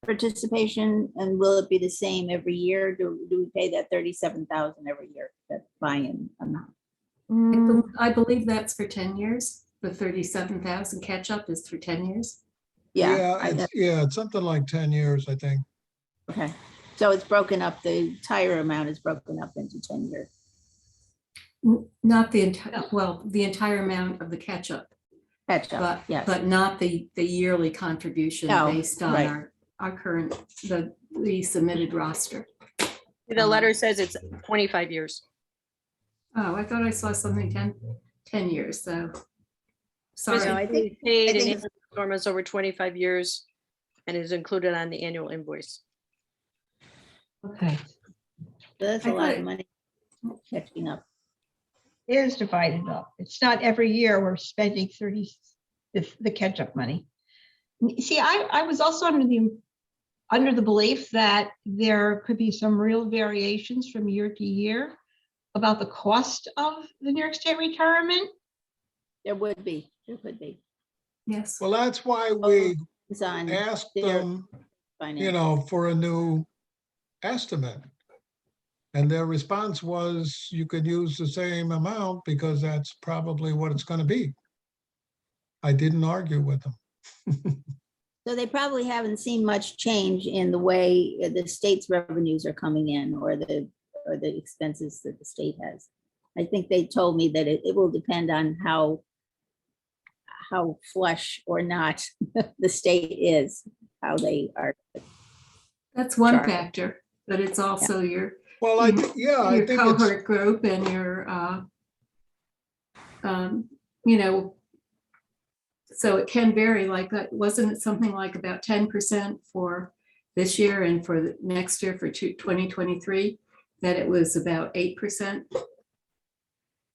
Speaker 9: participation, and will it be the same every year? Do we pay that 37,000 every year, that buy-in amount?
Speaker 4: I believe that's for 10 years. The 37,000 catch up is for 10 years.
Speaker 9: Yeah,
Speaker 2: It's something like 10 years, I think.
Speaker 9: okay. So it's broken up, the entire amount is broken up into 10 years.
Speaker 4: Not the entire, well, the entire amount of the catch up,
Speaker 9: Catch up,
Speaker 4: but
Speaker 9: yes.
Speaker 4: not the yearly contribution
Speaker 9: No,
Speaker 4: based on
Speaker 9: right.
Speaker 4: our current, the submitted roster.
Speaker 10: The letter says it's 25 years.
Speaker 4: Oh, I thought I saw something 10 years, so. Sorry.
Speaker 9: I think-
Speaker 10: Paid
Speaker 9: I
Speaker 10: in
Speaker 9: think-
Speaker 10: installments over 25 years and is included on the annual invoice.
Speaker 5: Okay.
Speaker 9: So that's
Speaker 4: I
Speaker 9: a lot of
Speaker 4: thought-
Speaker 9: money catching up.
Speaker 5: It is divided up. It's not every year we're spending 30, the catch-up money. See, I was also under the belief that there could be some real variations from year to year about the cost of the New York State retirement.
Speaker 9: There would be.
Speaker 4: Yes.
Speaker 2: Well, that's why we
Speaker 9: It's on
Speaker 2: asked
Speaker 9: their
Speaker 2: them,
Speaker 9: finance.
Speaker 2: you know, for a new estimate. And their response was, you could use the same amount because that's probably what it's going to be. I didn't argue with them.
Speaker 9: So they probably haven't seen much change in the way the state's revenues are coming in or the expenses that the state has. I think they told me that it will depend on how flush or not the state is, how they are.
Speaker 4: That's one
Speaker 9: Sure.
Speaker 4: factor, but it's also your
Speaker 2: Well, I think it's,
Speaker 4: cohort group and your, you know, so it can vary like that. Wasn't it something like about 10% for this year and for the next year for 2023, that it was about 8%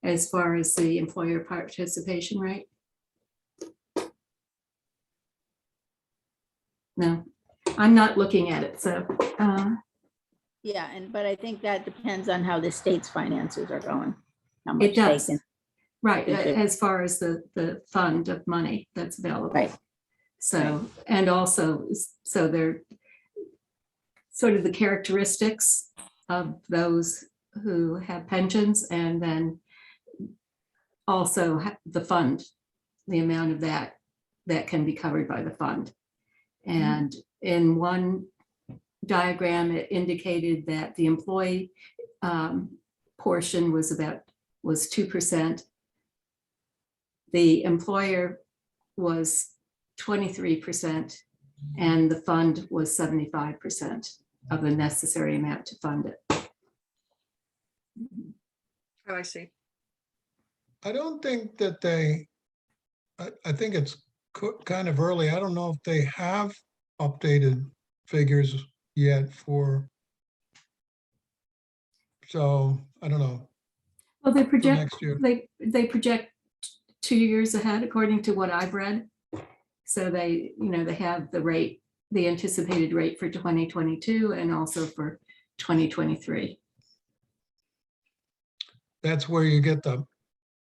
Speaker 4: as far as the employer participation rate? No, I'm not looking at it, so.
Speaker 9: Yeah, but I think that depends on how the state's finances are going. How much
Speaker 4: It
Speaker 9: they
Speaker 4: does.
Speaker 9: can.
Speaker 4: Right,
Speaker 9: Contribute.
Speaker 4: as far as the fund of money that's available.
Speaker 9: Right.
Speaker 4: So, and also, so they're sort of the characteristics of those who have pensions, and then also the fund, the amount of that can be covered by the fund. And in one diagram, it indicated that the employee portion was 2%. The employer was 23%, and the fund was 75% of the necessary amount to fund it.
Speaker 10: Oh, I see.
Speaker 2: I don't think that I think it's kind of early. I don't know if they have updated figures yet so I don't know.
Speaker 4: Well, they
Speaker 2: for
Speaker 4: project,
Speaker 2: next year.
Speaker 4: they project 2 years ahead, according to what I've read. So they, you know, they have the rate, the anticipated rate for 2022 and also for 2023.
Speaker 2: That's where you get the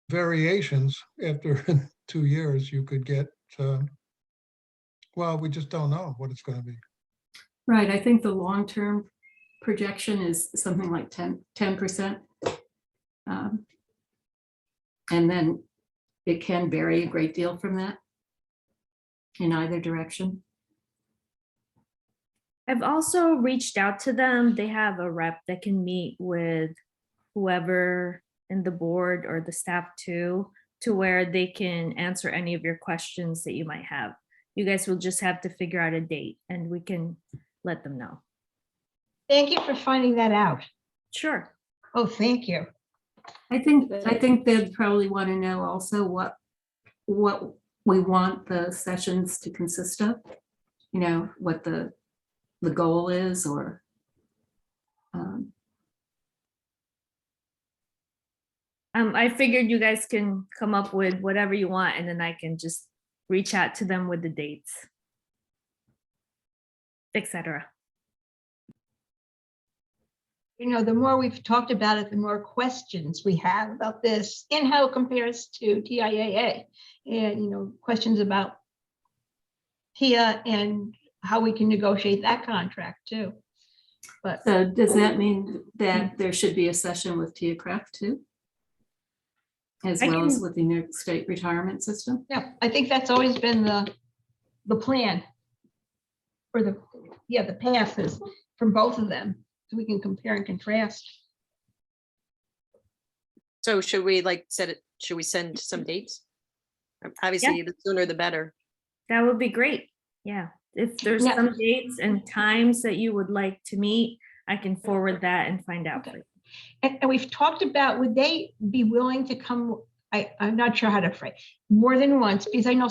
Speaker 2: variations after 2 years. You could get, well, we just don't know what it's going to be.
Speaker 4: Right, I think the long-term projection is something like 10%. And then it can vary a great deal from that in either direction.
Speaker 3: I've also reached out to them. They have a rep that can meet with whoever in the board or the staff too, to where they can answer any of your questions that you might have. You guys will just have to figure out a date and we can let them know.
Speaker 5: Thank you for finding that out.
Speaker 3: Sure.
Speaker 5: Oh, thank you.
Speaker 4: I think they'd probably want to know also what we want the sessions to consist of, you know, what the goal is, or
Speaker 3: I figured you guys can come up with whatever you want and then I can just reach out to them with the dates, etc.
Speaker 5: You know, the more we've talked about it, the more questions we have about this and how it compares to TIAA. And, you know, questions about TIA and how we can negotiate that contract too. But
Speaker 4: so does that mean that there should be a session with Tia Craft too? As well as with the New York State retirement system?
Speaker 5: yeah, I think that's always been the plan. Or the path is from both of them. So we can compare and contrast.
Speaker 10: So should we should we send some dates? Obviously, the sooner the better.
Speaker 3: That would be great. Yeah. If there's
Speaker 5: Yeah.
Speaker 3: some dates and times that you would like to meet, I can forward that and find out.
Speaker 5: Okay. And we've talked about, would they be willing to come? I'm not sure how to phrase, more than once, because I know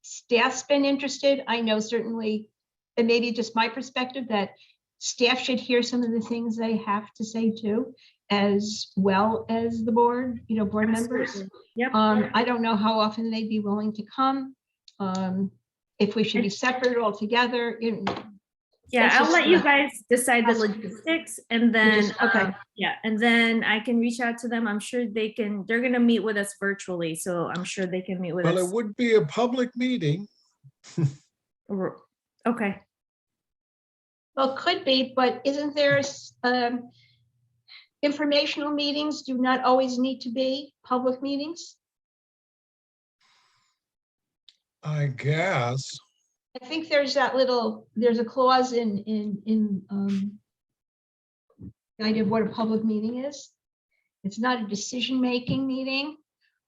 Speaker 5: staff's been interested. I know certainly, and maybe just my perspective, that staff should hear some of the things they have to say too, as well as the board, you know, board members.
Speaker 3: Absolutely. Yep.
Speaker 5: I don't know how often they'd be willing to come. If we should be separate altogether.
Speaker 3: Yeah,
Speaker 5: That's
Speaker 3: I'll
Speaker 5: just
Speaker 3: let you
Speaker 5: the-
Speaker 3: guys decide the
Speaker 5: that's-
Speaker 3: logistics and then,
Speaker 5: okay.
Speaker 3: yeah, and then I can reach out to them. I'm sure they're gonna meet with us virtually, so I'm sure they can meet with
Speaker 2: Well,
Speaker 3: us.
Speaker 2: it would be a public meeting.
Speaker 3: Okay,
Speaker 5: Well, it could be, but isn't there informational meetings do not always need to be public meetings?
Speaker 2: I guess.
Speaker 5: I think there's there's a clause in the idea of what a public meeting is. It's not a decision-making meeting.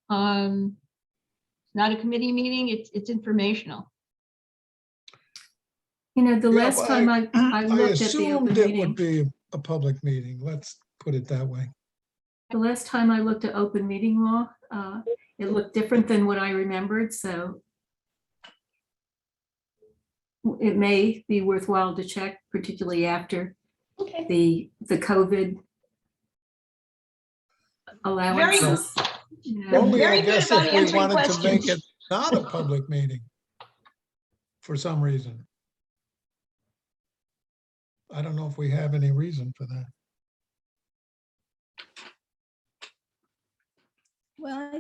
Speaker 5: Not a committee meeting, it's informational.
Speaker 4: You know, the
Speaker 2: Yeah,
Speaker 4: last
Speaker 2: well,
Speaker 4: time I
Speaker 2: I
Speaker 4: looked at the open
Speaker 2: assumed it would
Speaker 4: meeting,
Speaker 2: be a public meeting. Let's put it that way.
Speaker 4: the last time I looked at open meeting law, it looked different than what I remembered, so it may be worthwhile to check, particularly after
Speaker 5: Okay.
Speaker 4: the COVID allowances. you know.
Speaker 2: Only,
Speaker 5: Very
Speaker 2: I
Speaker 5: good
Speaker 2: guess,
Speaker 5: about
Speaker 2: if we
Speaker 5: answering
Speaker 2: wanted to make it
Speaker 5: questions.
Speaker 2: not a public meeting for some reason. I don't know if we have any reason for that.
Speaker 9: Well, I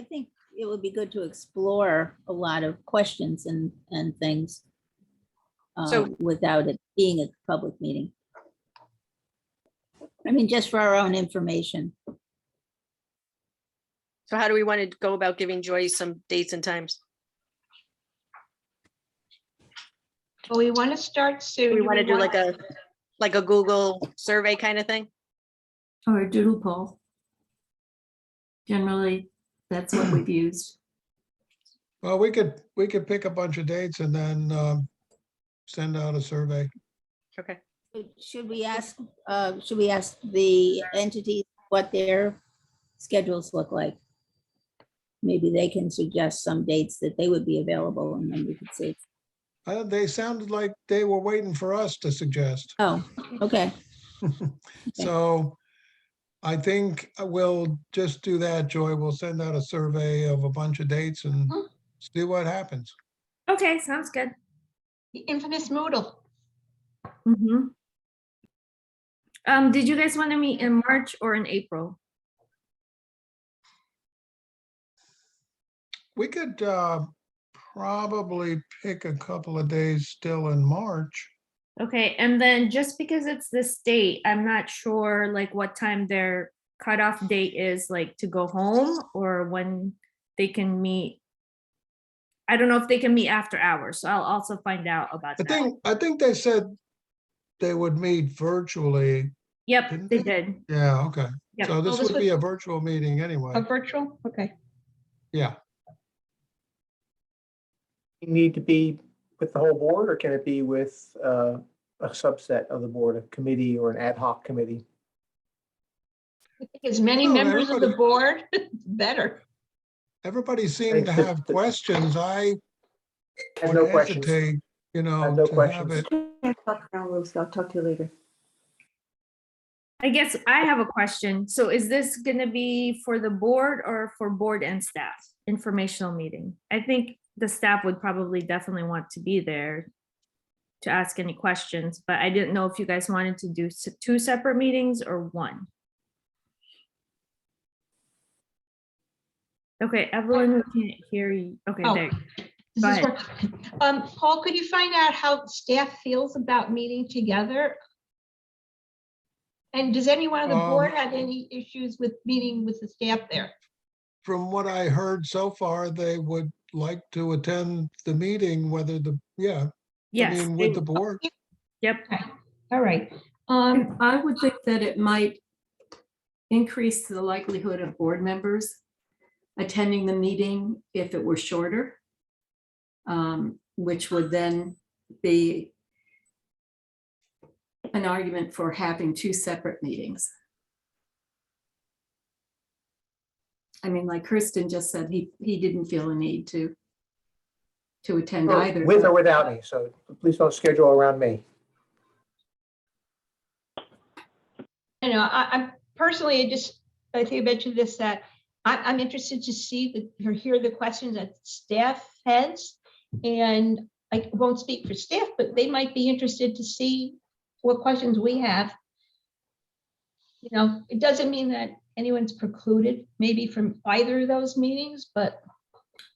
Speaker 9: think it would be good to explore a lot of questions and things
Speaker 10: So-
Speaker 9: without it being a public meeting. I mean, just for our own information.
Speaker 10: So how do we want to go about giving Joy some dates and times?
Speaker 5: Well, we want to start soon.
Speaker 10: We want to do like a Google survey kind of thing?
Speaker 4: Or a doodle poll. Generally, that's what we've used.
Speaker 2: Well, we could pick a bunch of dates and then send out a survey.
Speaker 10: Okay.
Speaker 9: Should we ask the entities what their schedules look like? Maybe they can suggest some dates that they would be available and then we could see.
Speaker 2: They sounded like they were waiting for us to suggest.
Speaker 9: Oh, okay.
Speaker 2: So I think we'll just do that, Joy. We'll send out a survey of a bunch of dates and see what happens.
Speaker 3: Okay, sounds good.
Speaker 5: The infamous Moodle.
Speaker 3: Mhm. Did you guys want to meet in March or in April?
Speaker 2: We could probably pick a couple of days still in March.
Speaker 3: Okay, and then just because it's the state, I'm not sure like what time their cutoff date is, like to go home or when they can meet. I don't know if they can meet after hours, so I'll also find out about that.
Speaker 2: I think they said they would meet virtually.
Speaker 3: Yep,
Speaker 2: didn't
Speaker 3: they
Speaker 2: they?
Speaker 3: did.
Speaker 2: Yeah, okay.
Speaker 3: Yep.
Speaker 2: So this
Speaker 5: this
Speaker 2: would be
Speaker 5: was-
Speaker 2: a virtual meeting anyway.
Speaker 5: A virtual? Okay.
Speaker 2: Yeah.
Speaker 8: You need to be with the whole board, or can it be with a subset of the board, a committee or an ad hoc committee?
Speaker 5: I think as many
Speaker 2: No,
Speaker 5: members of the
Speaker 2: everybody-
Speaker 5: board, better.
Speaker 2: Everybody seemed to have questions. I
Speaker 8: And
Speaker 2: would
Speaker 8: no questions.
Speaker 2: hesitate, you know,
Speaker 8: No
Speaker 2: to have
Speaker 8: questions.
Speaker 2: it.
Speaker 11: I'll talk to you later.
Speaker 3: I guess I have a question. So is this gonna be for the board or for board and staff informational meeting? I think the staff would probably definitely want to be there to ask any questions, but I didn't know if you guys wanted to do two separate meetings or one. Okay, Evelyn, we can't hear you. Okay,
Speaker 5: Oh.
Speaker 3: there.
Speaker 5: This
Speaker 3: Go
Speaker 5: is
Speaker 3: ahead.
Speaker 5: where- Paul, could you find out how staff feels about meeting together? And does anyone on the board have any issues with meeting with the staff there?
Speaker 2: From what I heard so far, they would like to attend the meeting, whether I
Speaker 3: Yes,
Speaker 2: mean, with the board.
Speaker 3: yep.
Speaker 5: All right.
Speaker 4: And I would think that it might increase the likelihood of board members attending the meeting if it were shorter, which would then be an argument for having two separate meetings. I mean, like Kirsten just said, he didn't feel a need to attend either.
Speaker 8: With
Speaker 4: but-
Speaker 8: or without me, so please don't schedule around me.
Speaker 5: You know, I'm personally I think I mentioned this, that I'm interested to see or hear the questions that staff has. And I won't speak for staff, but they might be interested to see what questions we have. You know, it doesn't mean that anyone's precluded maybe from either of those meetings, but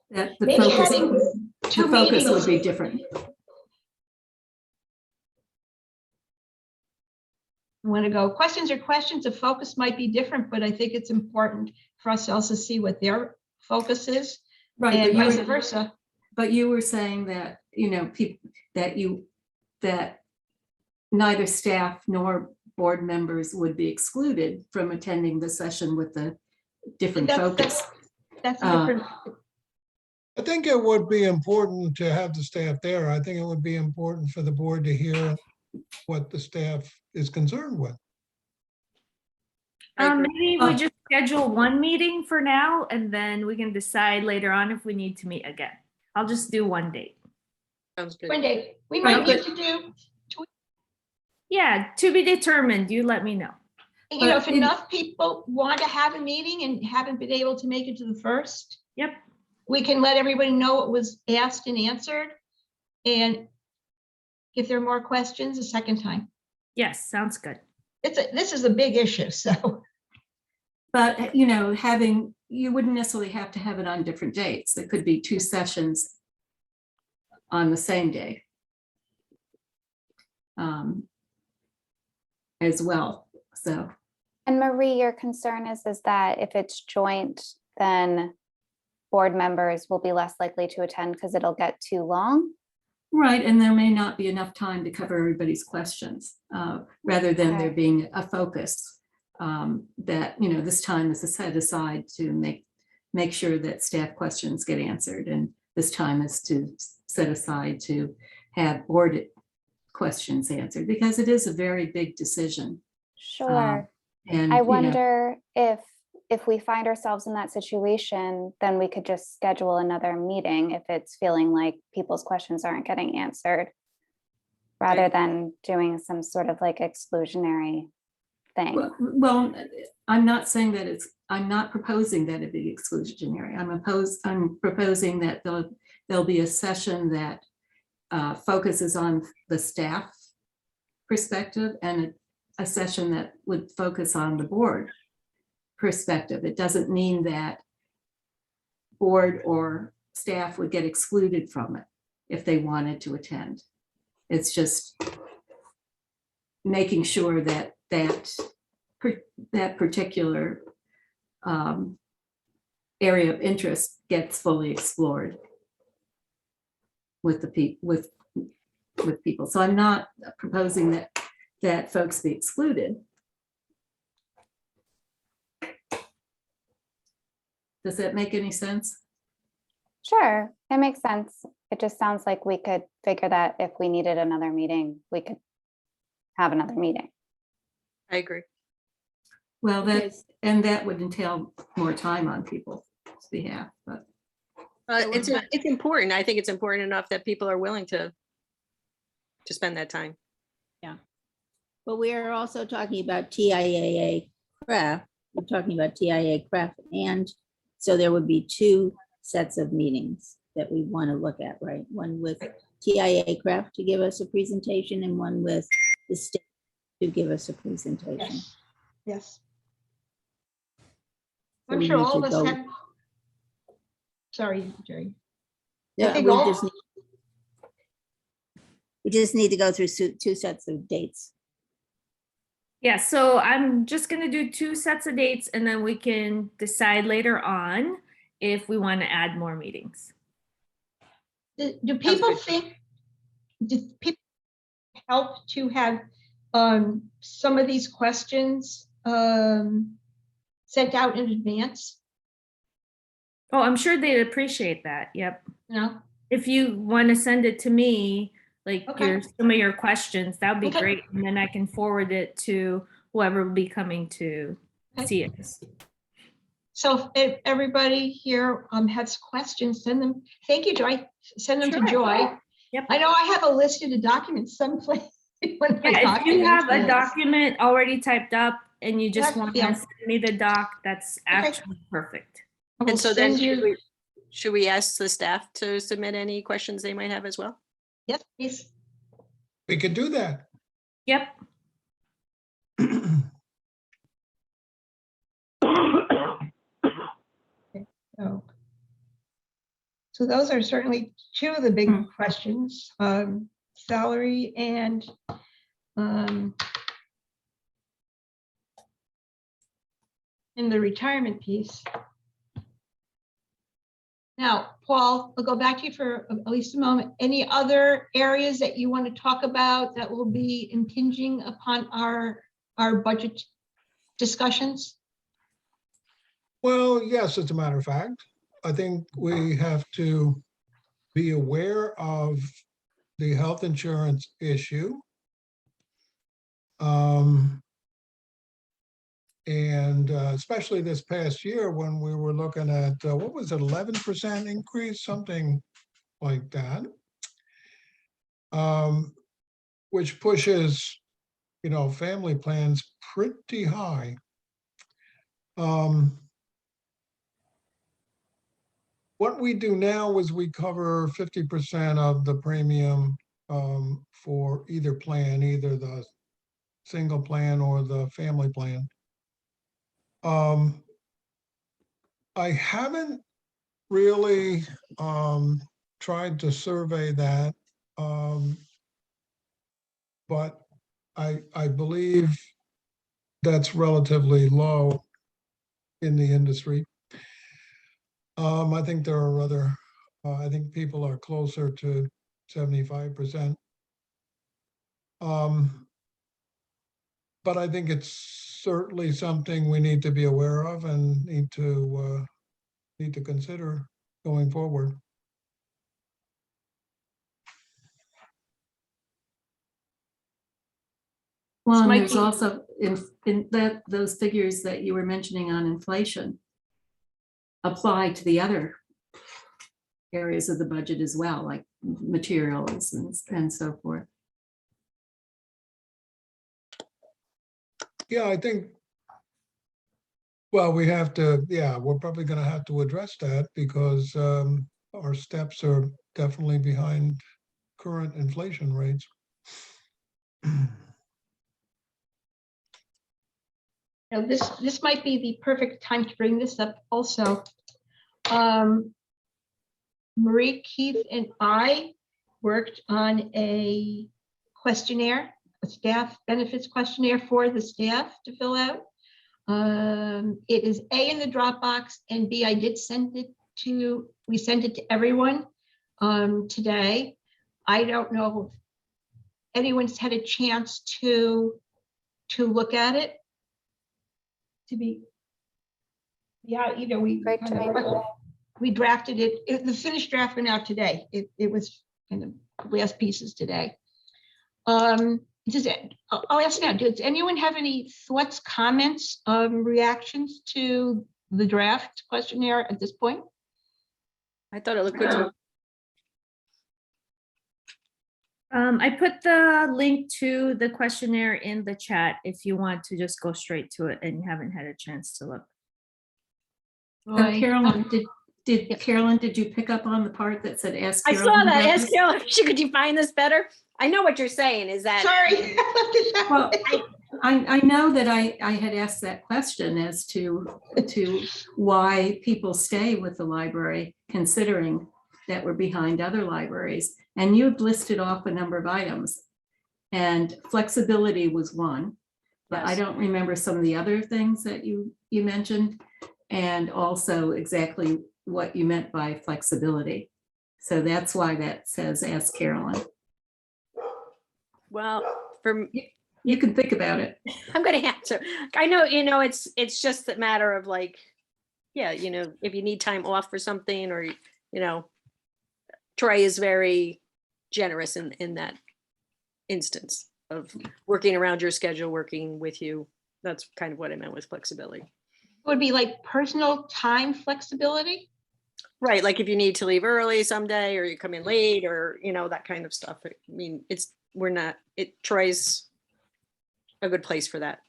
Speaker 4: That the
Speaker 5: maybe
Speaker 4: focus,
Speaker 5: having
Speaker 4: the
Speaker 5: two
Speaker 4: focus would
Speaker 5: meetings.
Speaker 4: be different.
Speaker 5: want to go. Questions are questions. The focus might be different, but I think it's important for us to also see what their focus is
Speaker 4: Right,
Speaker 5: and
Speaker 4: but
Speaker 5: vice
Speaker 4: you were,
Speaker 5: versa.
Speaker 4: but you were saying that, you know, people, that neither staff nor board members would be excluded from attending the session with the different focus.
Speaker 5: That's a different.
Speaker 2: I think it would be important to have the staff there. I think it would be important for the board to hear what the staff is concerned with.
Speaker 10: I agree.
Speaker 3: Maybe we just schedule one meeting for now, and then we can decide later on if we need to meet again. I'll just do one date.
Speaker 10: Sounds good.
Speaker 5: One day, we
Speaker 4: Right,
Speaker 5: might need to do,
Speaker 3: Yeah, to be determined. You let me know.
Speaker 5: you know, if
Speaker 4: But in-
Speaker 5: enough people want to have a meeting and haven't been able to make it to the first,
Speaker 3: Yep.
Speaker 5: we can let everybody know what was asked and answered. And if there are more questions, a second time.
Speaker 3: Yes, sounds good.
Speaker 5: This is a big issue, so.
Speaker 4: But, you know, you wouldn't necessarily have to have it on different dates. There could be 2 sessions on the same day. As well, so.
Speaker 6: And Marie, your concern is that if it's joint, then board members will be less likely to attend because it'll get too long?
Speaker 4: Right, and there may not be enough time to cover everybody's questions, rather than there
Speaker 6: Okay.
Speaker 4: being a focus that, you know, this time is set aside to make sure that staff questions get answered, and this time is to set aside to have board questions answered, because it is a very big decision.
Speaker 6: Sure.
Speaker 4: And
Speaker 6: I
Speaker 4: you know,
Speaker 6: wonder if we find ourselves in that situation, then we could just schedule another meeting if it's feeling like people's questions aren't getting answered, rather
Speaker 10: Right.
Speaker 6: than doing some sort of like exclusionary thing.
Speaker 4: well, I'm not saying that I'm not proposing that it be exclusionary. I'm proposing that there'll be a session that focuses on the staff perspective, and a session that would focus on the board perspective. It doesn't mean that board or staff would get excluded from it if they wanted to attend. It's just making sure that that particular area of interest gets fully explored with people. So I'm not proposing that folks be excluded. Does that make any sense?
Speaker 6: Sure, it makes sense. It just sounds like we could figure that if we needed another meeting, we could have another meeting.
Speaker 10: I agree.
Speaker 4: Well, that,
Speaker 9: Yes.
Speaker 4: and that would entail more time on people's behalf, but.
Speaker 10: It's important. I think it's important enough that people are willing to spend that time.
Speaker 9: But we are also talking about TIAA craft. We're talking about TIA craft, and so there would be 2 sets of meetings that we want to look at, right? One with TIA craft to give us a presentation, and one with the state to give us a presentation.
Speaker 5: Yes. Yes.
Speaker 9: So
Speaker 5: I'm
Speaker 9: we
Speaker 5: sure
Speaker 9: need
Speaker 5: all
Speaker 9: to
Speaker 5: of us
Speaker 9: go-
Speaker 5: have. Sorry, Jerry.
Speaker 9: Yeah,
Speaker 5: think
Speaker 9: we
Speaker 5: all-
Speaker 9: just need to go through 2 sets of dates.
Speaker 3: Yeah, so I'm just gonna do 2 sets of dates, and then we can decide later on if we want to add more meetings.
Speaker 5: Do people
Speaker 10: good.
Speaker 5: think, do people help to have some of these questions sent out in advance?
Speaker 3: Oh, I'm sure they'd appreciate that. Yep.
Speaker 5: No?
Speaker 3: If you want to send it to me, like
Speaker 5: Okay.
Speaker 3: some of your questions, that would be
Speaker 5: Okay.
Speaker 3: great. And then I can forward it to whoever will be coming to
Speaker 5: Okay.
Speaker 3: see us.
Speaker 5: So if everybody here has questions, send them. Thank you, Joy. Send them to
Speaker 3: Sure.
Speaker 5: Joy.
Speaker 3: Yep.
Speaker 5: I know I have a list of the documents someplace.
Speaker 3: Yeah, if you have a document already typed up and you just
Speaker 5: Yeah,
Speaker 3: want
Speaker 5: yeah.
Speaker 3: to send me the doc, that's actually perfect.
Speaker 10: And so then should we ask the staff to submit any questions they might have as well?
Speaker 5: Yes, please.
Speaker 2: We could do that.
Speaker 3: Yep.
Speaker 5: So those are certainly 2 of the big questions, salary and in the retirement piece. Now, Paul, I'll go back to you for at least a moment. Any other areas that you want to talk about that will be impinging upon our budget discussions?
Speaker 2: Well, yes, as a matter of fact, I think we have to be aware of the health insurance issue. And especially this past year when we were looking at, what was it, 11% increase, something like that. Which pushes, family plans pretty high. What we do now is we cover 50% of the premium for either plan, either the single plan or the family plan. I haven't really tried to survey that, but I believe that's relatively low in the industry. I think there are other, I think people are closer to 75%. But I think it's certainly something we need to be aware of and need to consider going forward.
Speaker 4: Well, and
Speaker 5: might
Speaker 4: there's
Speaker 5: be-
Speaker 4: also in that those figures that you were mentioning on inflation apply to the other areas of the budget as well, like materials and so forth.
Speaker 2: Yeah, I think, well, we have to, we're probably going to have to address that because our steps are definitely behind current inflation rates.
Speaker 5: Now, this might be the perfect time to bring this up also. Marie, Keith, and I worked on a questionnaire, a staff benefits questionnaire for the staff to fill out. It is A, in the Dropbox, and B, I did send it to, we sent it to everyone today. I don't know if anyone's had a chance to look at it.
Speaker 6: Great to meet you.
Speaker 5: We drafted it, the finished draft went out today. It was in the last pieces today. I'll ask now, does anyone have any thoughts, comments, reactions to the draft questionnaire at this point?
Speaker 10: I thought it looked good. To
Speaker 3: I put the link to the questionnaire in the chat if you want to just go straight to it and you haven't had a chance to look.
Speaker 4: Carolyn, Carolyn, did you pick up on the part that said ask
Speaker 10: I
Speaker 4: Carolyn?
Speaker 10: saw that.
Speaker 4: about
Speaker 10: Ask
Speaker 4: this?
Speaker 10: Carolyn, could you find this better? I know what you're saying is that.
Speaker 5: Sorry.
Speaker 4: Well, I know that I had asked that question as to why people stay with the library, considering that we're behind other libraries. And you've listed off a number of items, and flexibility was one, but I
Speaker 10: Yes.
Speaker 4: don't remember some of the other things that you mentioned, and also exactly what you meant by flexibility. So that's why that says ask Carolyn.
Speaker 10: Well, for
Speaker 4: You can think about it.
Speaker 10: I'm gonna have to. I know, it's just a matter of like, yeah, if you need time off for something, or Troy is very generous in that instance of working around your schedule, working with you. That's kind of what I meant with flexibility.
Speaker 5: Would be like personal time flexibility?
Speaker 10: Right, like if you need to leave early someday, or you come in late, or that kind of stuff. I mean, Troy's a good place for that.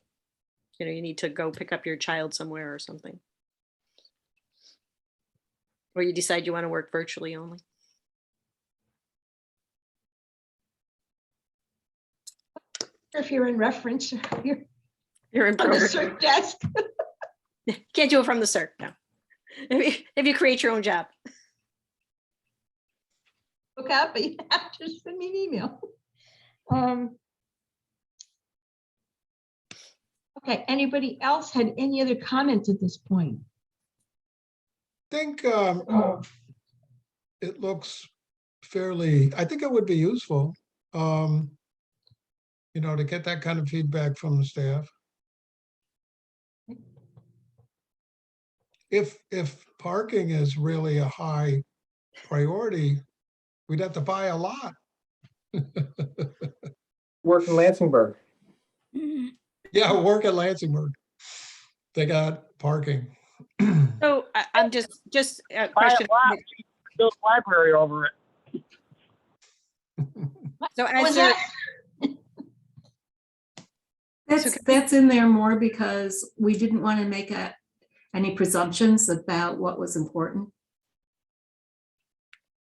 Speaker 10: You need to go pick up your child somewhere or something. Or you decide you want to work virtually only.
Speaker 5: If you're in reference, you're
Speaker 10: You're in
Speaker 5: on the
Speaker 10: program.
Speaker 5: cert desk.
Speaker 10: Can't do it from the CERT, no. If you create your own job.
Speaker 5: Look out, but you have to send me an email. Okay, anybody else had any other comments at this point?
Speaker 2: Think it looks fairly, I think it would be useful, to get that kind of feedback from the staff. If parking is really a high priority, we'd have to buy a lot.
Speaker 8: Work in Lansingburg.
Speaker 2: Yeah, work at Lansingburg. They got parking.
Speaker 10: So I'm just a
Speaker 7: Buy
Speaker 10: question.
Speaker 7: a lot, build a library over it.
Speaker 10: So
Speaker 5: Was
Speaker 10: as there,
Speaker 5: that-
Speaker 4: That's in there more because we didn't want to make any presumptions about what was important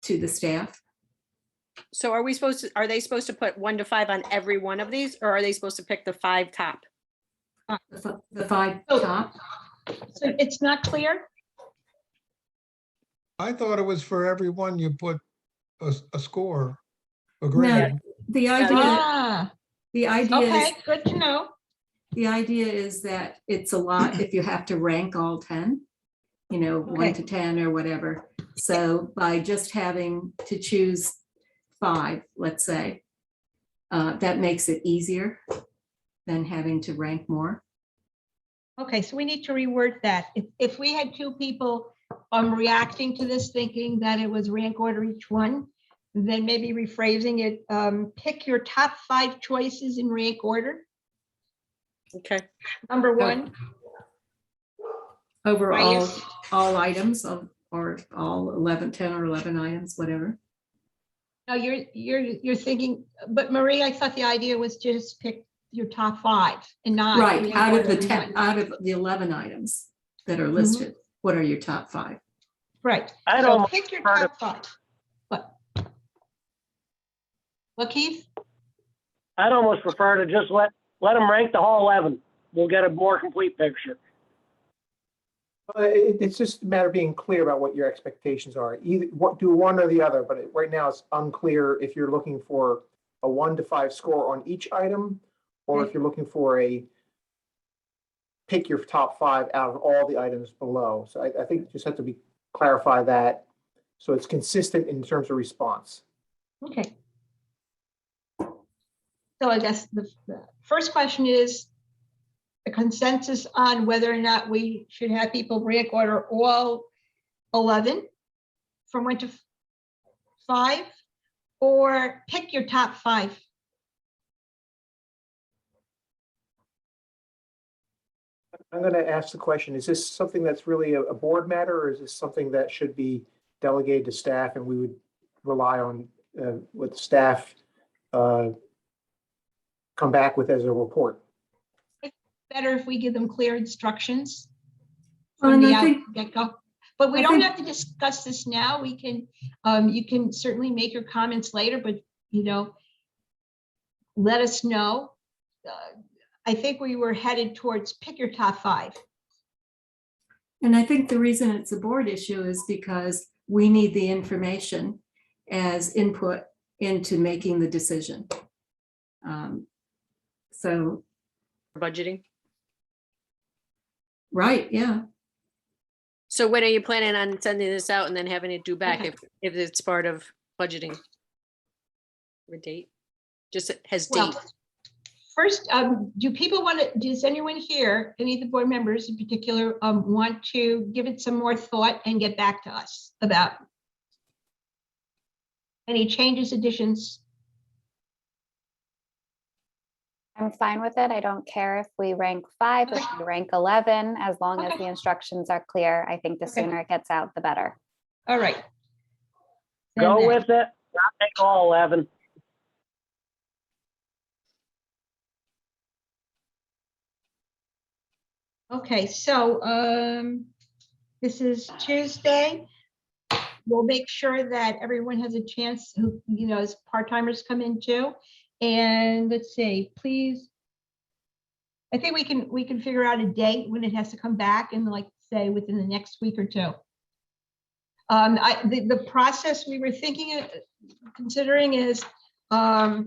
Speaker 4: to the staff.
Speaker 10: so are they supposed to put 1 to 5 on every one of these, or are they supposed to pick the 5 top?
Speaker 4: The 5
Speaker 5: Oh.
Speaker 4: top.
Speaker 5: So it's not clear?
Speaker 2: I thought it was for every one you put a score, a
Speaker 4: No,
Speaker 2: grade.
Speaker 4: the idea,
Speaker 5: Ah,
Speaker 4: the idea is,
Speaker 5: okay, good to know.
Speaker 4: the idea is that it's a lot if you have to rank all 10, 1
Speaker 5: Okay.
Speaker 4: to 10 or whatever. So by just having to choose 5, let's say, that makes it easier than having to rank more.
Speaker 5: Okay, so we need to reword that. If we had 2 people reacting to this, thinking that it was rank order each one, then maybe rephrasing it, pick your top 5 choices in rank order.
Speaker 10: Okay.
Speaker 5: Number 1,
Speaker 4: Overall,
Speaker 5: Highest.
Speaker 4: all items or all 11, 10 or 11 items, whatever.
Speaker 5: now you're thinking, but Marie, I thought the idea was to just pick your top 5 and not.
Speaker 4: Right,
Speaker 5: rank
Speaker 4: out of
Speaker 5: order
Speaker 4: the
Speaker 5: each
Speaker 4: 10,
Speaker 5: one.
Speaker 4: out of the 11 items that are
Speaker 5: Mhm.
Speaker 4: listed, what are your top 5?
Speaker 5: Right,
Speaker 7: I'd
Speaker 5: so
Speaker 7: almost
Speaker 5: pick your
Speaker 7: prefer to-
Speaker 5: top 5. What, Keith?
Speaker 7: I'd almost prefer to just let them rank the whole 11. We'll get a more complete picture.
Speaker 8: It's just a matter of being clear about what your expectations are. Either do one or the other, but right now it's unclear if you're looking for a 1 to 5 score on each item, or if you're looking for pick your top 5 out of all the items below. So I think you just have to clarify that so it's consistent in terms of response.
Speaker 5: Okay. So I guess the first question is a consensus on whether or not we should have people rank order all 11 from 1 to 5, or pick your top 5.
Speaker 8: I'm going to ask the question, is this something that's really a board matter, or is this something that should be delegated to staff and we would rely on what the staff come back with as a report?
Speaker 5: Better if we give them clear instructions
Speaker 4: Well,
Speaker 5: from
Speaker 4: and
Speaker 5: the
Speaker 4: I think-
Speaker 5: get-go. But we
Speaker 4: I
Speaker 5: don't
Speaker 4: think-
Speaker 5: have to discuss this now. We can, you can certainly make your comments later, but, let us know. I think we were headed towards pick your top 5.
Speaker 4: And I think the reason it's a board issue is because we need the information as input into making the decision. So,
Speaker 10: Budgeting.
Speaker 4: right, yeah.
Speaker 10: So when are you planning on sending this out and then having it due back
Speaker 5: Okay.
Speaker 10: if it's part of budgeting? Or date? Just has
Speaker 5: Well,
Speaker 10: date.
Speaker 5: first, do people want to, does anyone here, any of the board members in particular, want to give it some more thought and get back to us about any changes, additions?
Speaker 6: I'm fine with it. I don't care if we rank 5, if we rank 11, as long as
Speaker 5: Okay.
Speaker 6: the instructions are clear. I think the
Speaker 5: Okay.
Speaker 6: sooner it gets out, the better.
Speaker 5: All right. Then
Speaker 7: Go
Speaker 5: that-
Speaker 7: with it. I'll take all 11.
Speaker 5: Okay, so this is Tuesday. We'll make sure that everyone has a chance who, as part-timers come in too. And let's see, please. I think we can figure out a date when it has to come back, and like say within the next week or 2. The process we were considering is a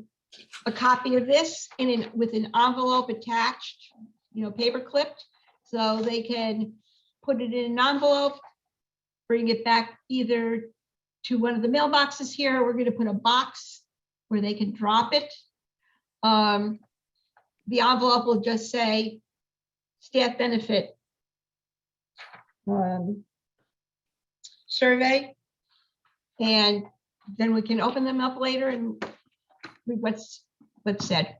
Speaker 5: copy of this with an envelope attached paper clipped, so they can put it in an envelope, bring it back either to one of the mailboxes here. We're gonna put a box where they can drop it. The envelope will just say staff benefit survey. And then we can open them up later and read what's said.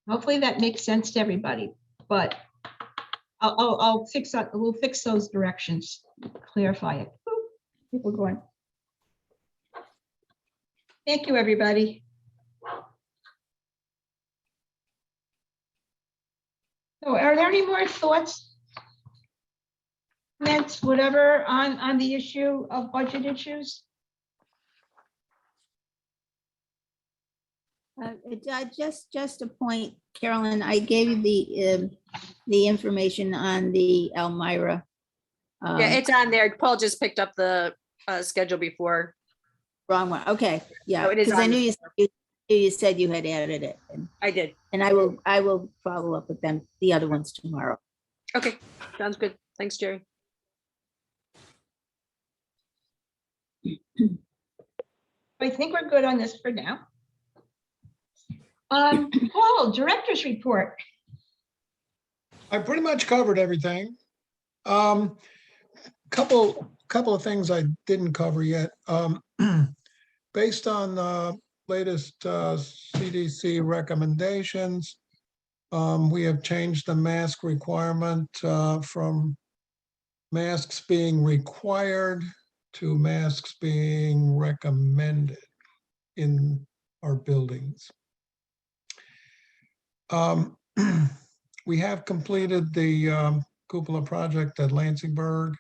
Speaker 5: Hopefully that makes sense to everybody, but I'll fix that. We'll fix those directions, clarify it. People going. Thank you, everybody. So are there any more thoughts, comments, whatever, on the issue of budget issues?
Speaker 9: Just a point, Carolyn, I gave you the information on the Elmira.
Speaker 10: Yeah, it's on there. Paul just picked up the schedule before.
Speaker 9: Wrong one. Okay, yeah,
Speaker 10: Oh, it is
Speaker 9: because I
Speaker 10: on
Speaker 9: knew you said you had added it.
Speaker 10: I did.
Speaker 9: And I will follow up with them, the other ones tomorrow.
Speaker 10: Okay, sounds good. Thanks, Jerry.
Speaker 5: I think we're good on this for now. Paul, director's report.
Speaker 2: I pretty much covered everything. Couple of things I didn't cover yet. Based on the latest CDC recommendations, we have changed the mask requirement from masks being required to masks being recommended in our buildings. We have completed the cupola project at Lansingburg.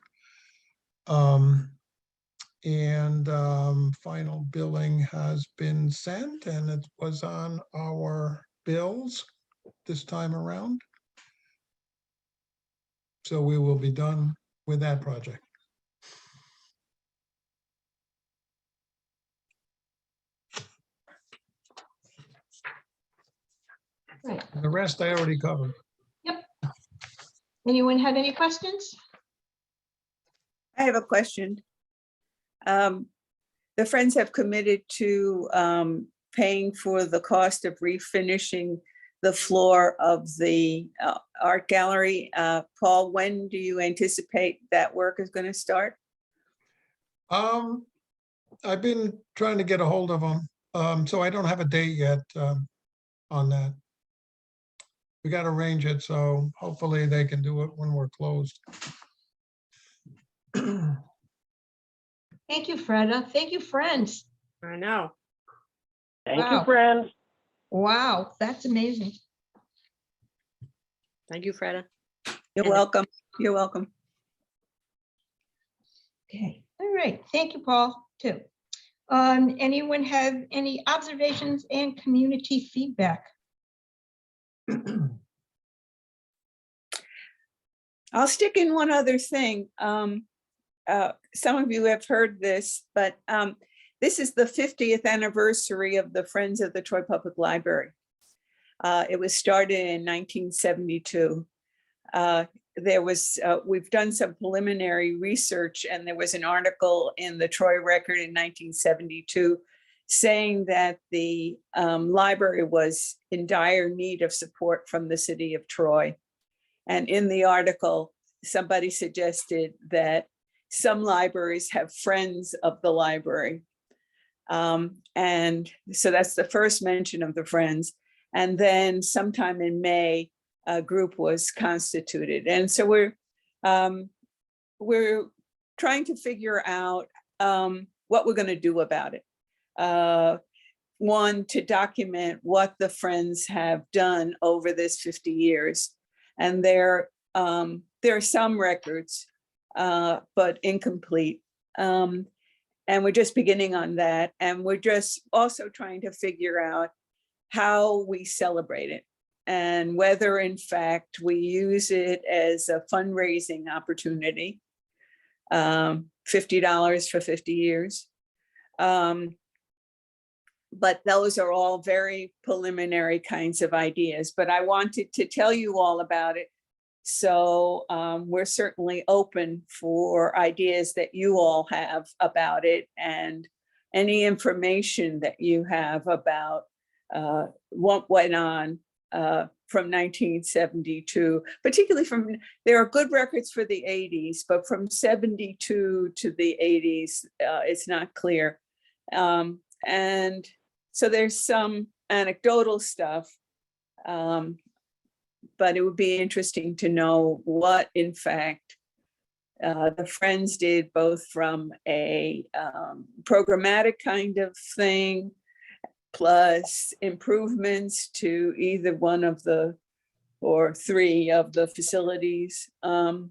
Speaker 2: Final billing has been sent and it was on our bills this time around. So we will be done with that project.
Speaker 5: Right.
Speaker 2: The rest I already covered.
Speaker 5: Yep. Anyone have any questions?
Speaker 11: I have a question. The Friends have committed to paying for the cost of refinishing the floor of the art gallery. Paul, when do you anticipate that work is going to start?
Speaker 2: I've been trying to get a hold of them, so I don't have a date yet on that. We got to arrange it, so hopefully they can do it when we're closed.
Speaker 5: Thank you, Freda. Thank you, friends.
Speaker 10: I know.
Speaker 7: Thank
Speaker 5: Wow.
Speaker 7: you, friends.
Speaker 5: Wow, that's amazing.
Speaker 10: Thank you, Freda.
Speaker 11: You're
Speaker 10: And-
Speaker 11: welcome. You're welcome.
Speaker 5: Okay, all right. Thank you, Paul, too. Anyone have any observations and community feedback?
Speaker 11: I'll stick in one other thing. Some of you have heard this, but this is the 50th anniversary of the Friends of the Troy Public Library. It was started in 1972. We've done some preliminary research, and there was an article in the Troy Record in 1972 saying that the library was in dire need of support from the city of Troy. And in the article, somebody suggested that some libraries have friends of the library. And so that's the first mention of the Friends. And then sometime in May, a group was constituted. And so we're trying to figure out what we're going to do about it. One, to document what the Friends have done over this 50 years. And there are some records, but incomplete. And we're just beginning on that. And we're just also trying to figure out how we celebrate it and whether in fact we use it as a fundraising opportunity, $50 for 50 years. but those are all very preliminary kinds of ideas, but I wanted to tell you all about it. So we're certainly open for ideas that you all have about it, and any information that you have about what went on from 1972, particularly there are good records for the 80s, but from 72 to the 80s, it's not clear. And so there's some anecdotal stuff, but it would be interesting to know what, in fact, the Friends did, both from a programmatic kind of thing, plus improvements to either one of the or three of the facilities. And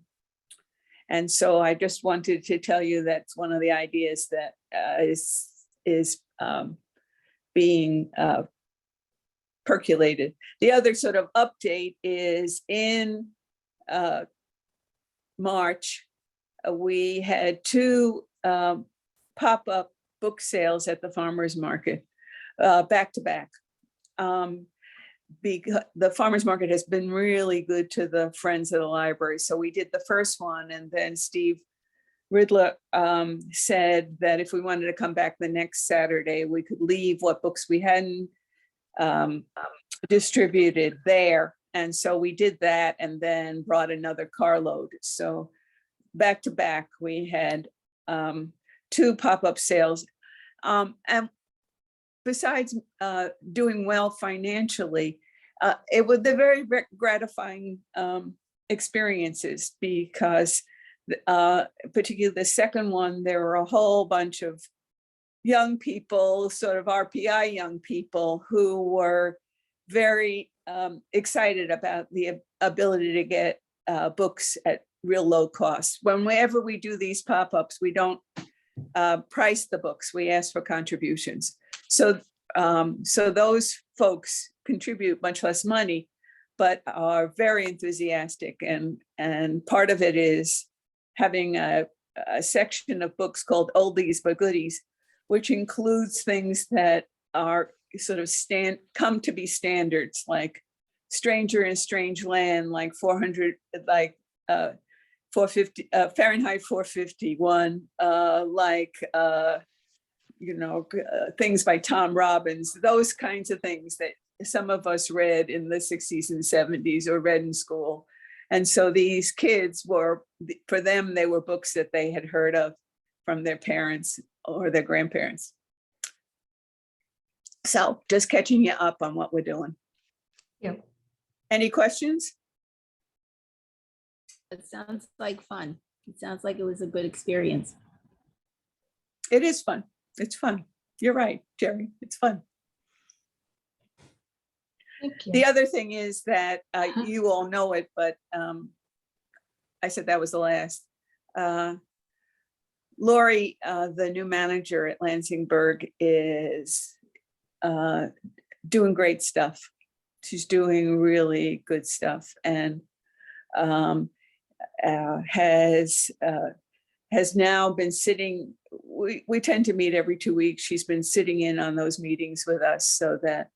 Speaker 11: so I just wanted to tell you that's one of the ideas that is being percolated. The other sort of update is in March, we had two pop-up book sales at the farmers market, back to back. Because the farmers market has been really good to the Friends of the Library. So we did the first one, and then Steve Ridler said that if we wanted to come back the next Saturday, we could leave what books we hadn't distributed there. And so we did that, and then brought another carload. So back to back, we had two pop-up sales. And besides doing well financially, it was the very gratifying experiences, because particularly the second one, there were a whole bunch of young people, sort of RPI young people, who were very excited about the ability to get books at real low cost. Whenever we do these pop-ups, we don't price the books, we ask for contributions. So those folks contribute much less money, but are very enthusiastic. And part of it is having a section of books called Oldies but Goodies, which includes things that are sort of come to be standards, like Stranger in a Strange Land, like 400, like 450, Fahrenheit 451, like things by Tom Robbins, those kinds of things that some of us read in the 60s and 70s or read in school. And so these kids were, for them, they were books that they had heard of from their parents or their grandparents. So just catching you up on what we're doing.
Speaker 5: Yeah.
Speaker 11: Any questions?
Speaker 9: It sounds like fun. It sounds like it was a good experience.
Speaker 11: It is fun. It's fun. You're right, Jerry. It's fun.
Speaker 5: Thank you.
Speaker 11: The other thing is that you all know it, but I said that was the last. Lori, the new manager at Lansingburg, is doing great stuff. She's doing really good stuff, and has now been sitting. We tend to meet every 2 weeks. She's been sitting in on those meetings with us so that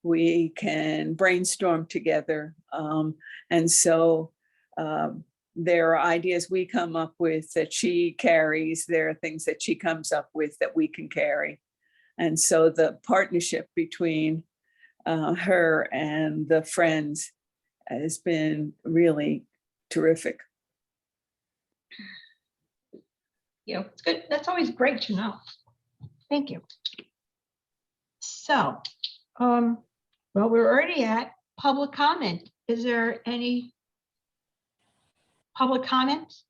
Speaker 11: we can brainstorm together. And so there are ideas we come up with that she carries. There are things that she comes up with that we can carry. And so the partnership between her and the Friends has been really terrific.
Speaker 5: Yeah, it's good. That's always great to know. Thank you. So, well, we're already at public comment. Is there any public comments?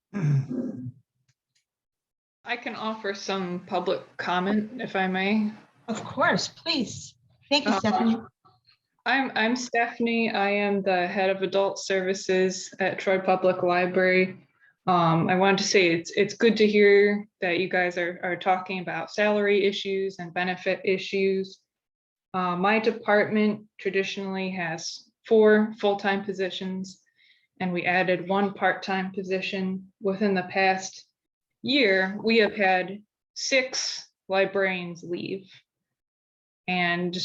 Speaker 12: I can offer some public comment, if I may.
Speaker 5: Of course, please. Thank you, Stephanie.
Speaker 12: I'm Stephanie. I am the head of adult services at Troy Public Library. I wanted to say it's good to hear that you guys are talking about salary issues and benefit issues. My department traditionally has 4 full-time positions, and we added 1 part-time position. Within the past year, we have had 6 librarians leave. And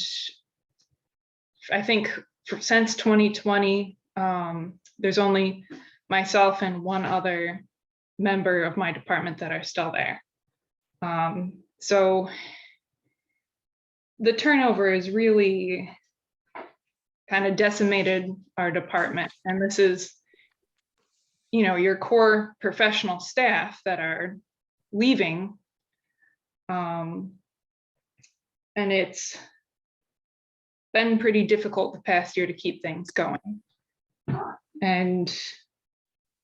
Speaker 12: I think since 2020, there's only myself and one other member of my department that are still there. So the turnover is really kind of decimated our department. And this is, you know, your core professional staff that are leaving. And it's been pretty difficult the past year to keep things going. And,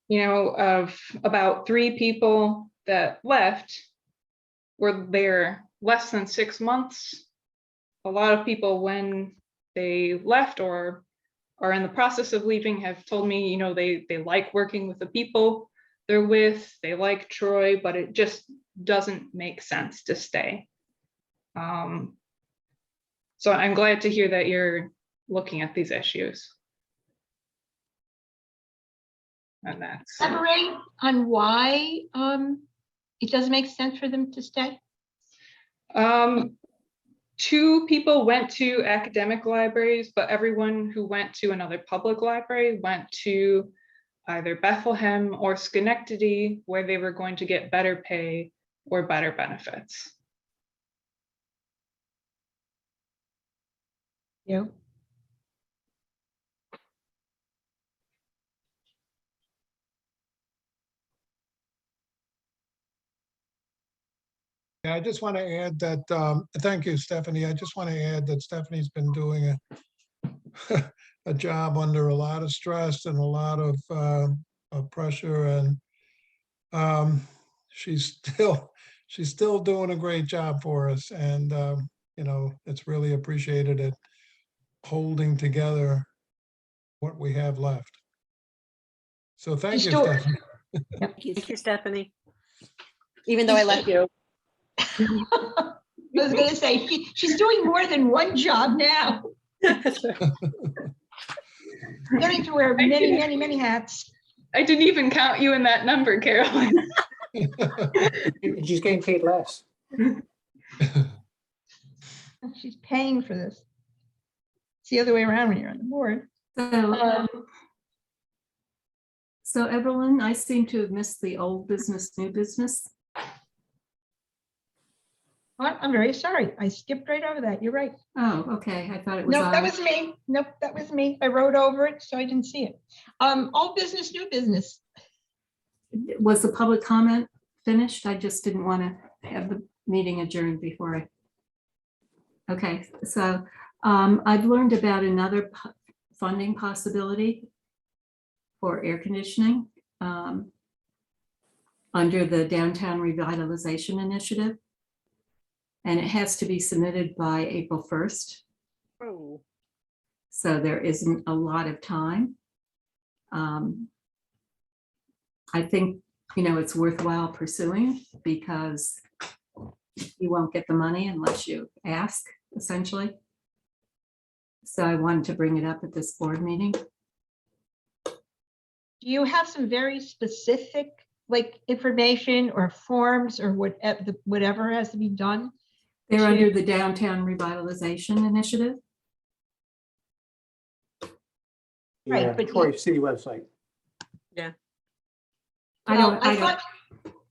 Speaker 12: you know, of about 3 people that left were there less than 6 months. A lot of people, when they left or are in the process of leaving, have told me, you know, they like working with the people they're with, they like Troy, but it just doesn't make sense to stay. So I'm glad to hear that you're looking at these issues. And that's
Speaker 5: Elaborate on why it doesn't make sense for them to stay.
Speaker 12: 2 people went to academic libraries, but everyone who went to another public library went to either Bethlehem or Schenectady, where they were going to get better pay or better benefits.
Speaker 5: Yeah.
Speaker 2: Yeah, I just want to add that, thank you, Stephanie. I just want to add that Stephanie's been doing a job under a lot of stress and a lot of pressure, and she's still doing a great job for us. And, you know, it's really appreciated at holding together what we have left. So thank you,
Speaker 5: Sure.
Speaker 2: Stephanie.
Speaker 10: Thank you, Stephanie. Even though I left you.
Speaker 5: I was going to say, she's doing more than one job now. Getting to wear many, many, many hats.
Speaker 12: I didn't even count you in that number, Carolyn.
Speaker 8: She's getting paid less.
Speaker 5: She's paying for this. It's the other way around when you're on the board.
Speaker 4: So Evelyn, I seem to have missed the old business, new business.
Speaker 5: I'm very sorry. I skipped right over that. You're right.
Speaker 4: Oh, okay. I thought it was
Speaker 5: Nope, that
Speaker 4: on.
Speaker 5: was me. Nope, that was me. I wrote over it, so I didn't see it. Old business, new business.
Speaker 4: Was the public comment finished? I just didn't want to have the meeting adjourned before I. Okay, so I've learned about another funding possibility for air conditioning under the Downtown Revitalization Initiative. And it has to be submitted by April 1st.
Speaker 10: Oh.
Speaker 4: So there isn't a lot of time. I think, you know, it's worthwhile pursuing because you won't get the money unless you ask, essentially. So I wanted to bring it up at this board meeting.
Speaker 5: Do you have some very specific, like, information or forms or whatever has to be done?
Speaker 4: They're under the Downtown Revitalization Initiative.
Speaker 5: Right,
Speaker 8: Yeah,
Speaker 5: but
Speaker 8: Troy City website.
Speaker 4: I
Speaker 5: thought-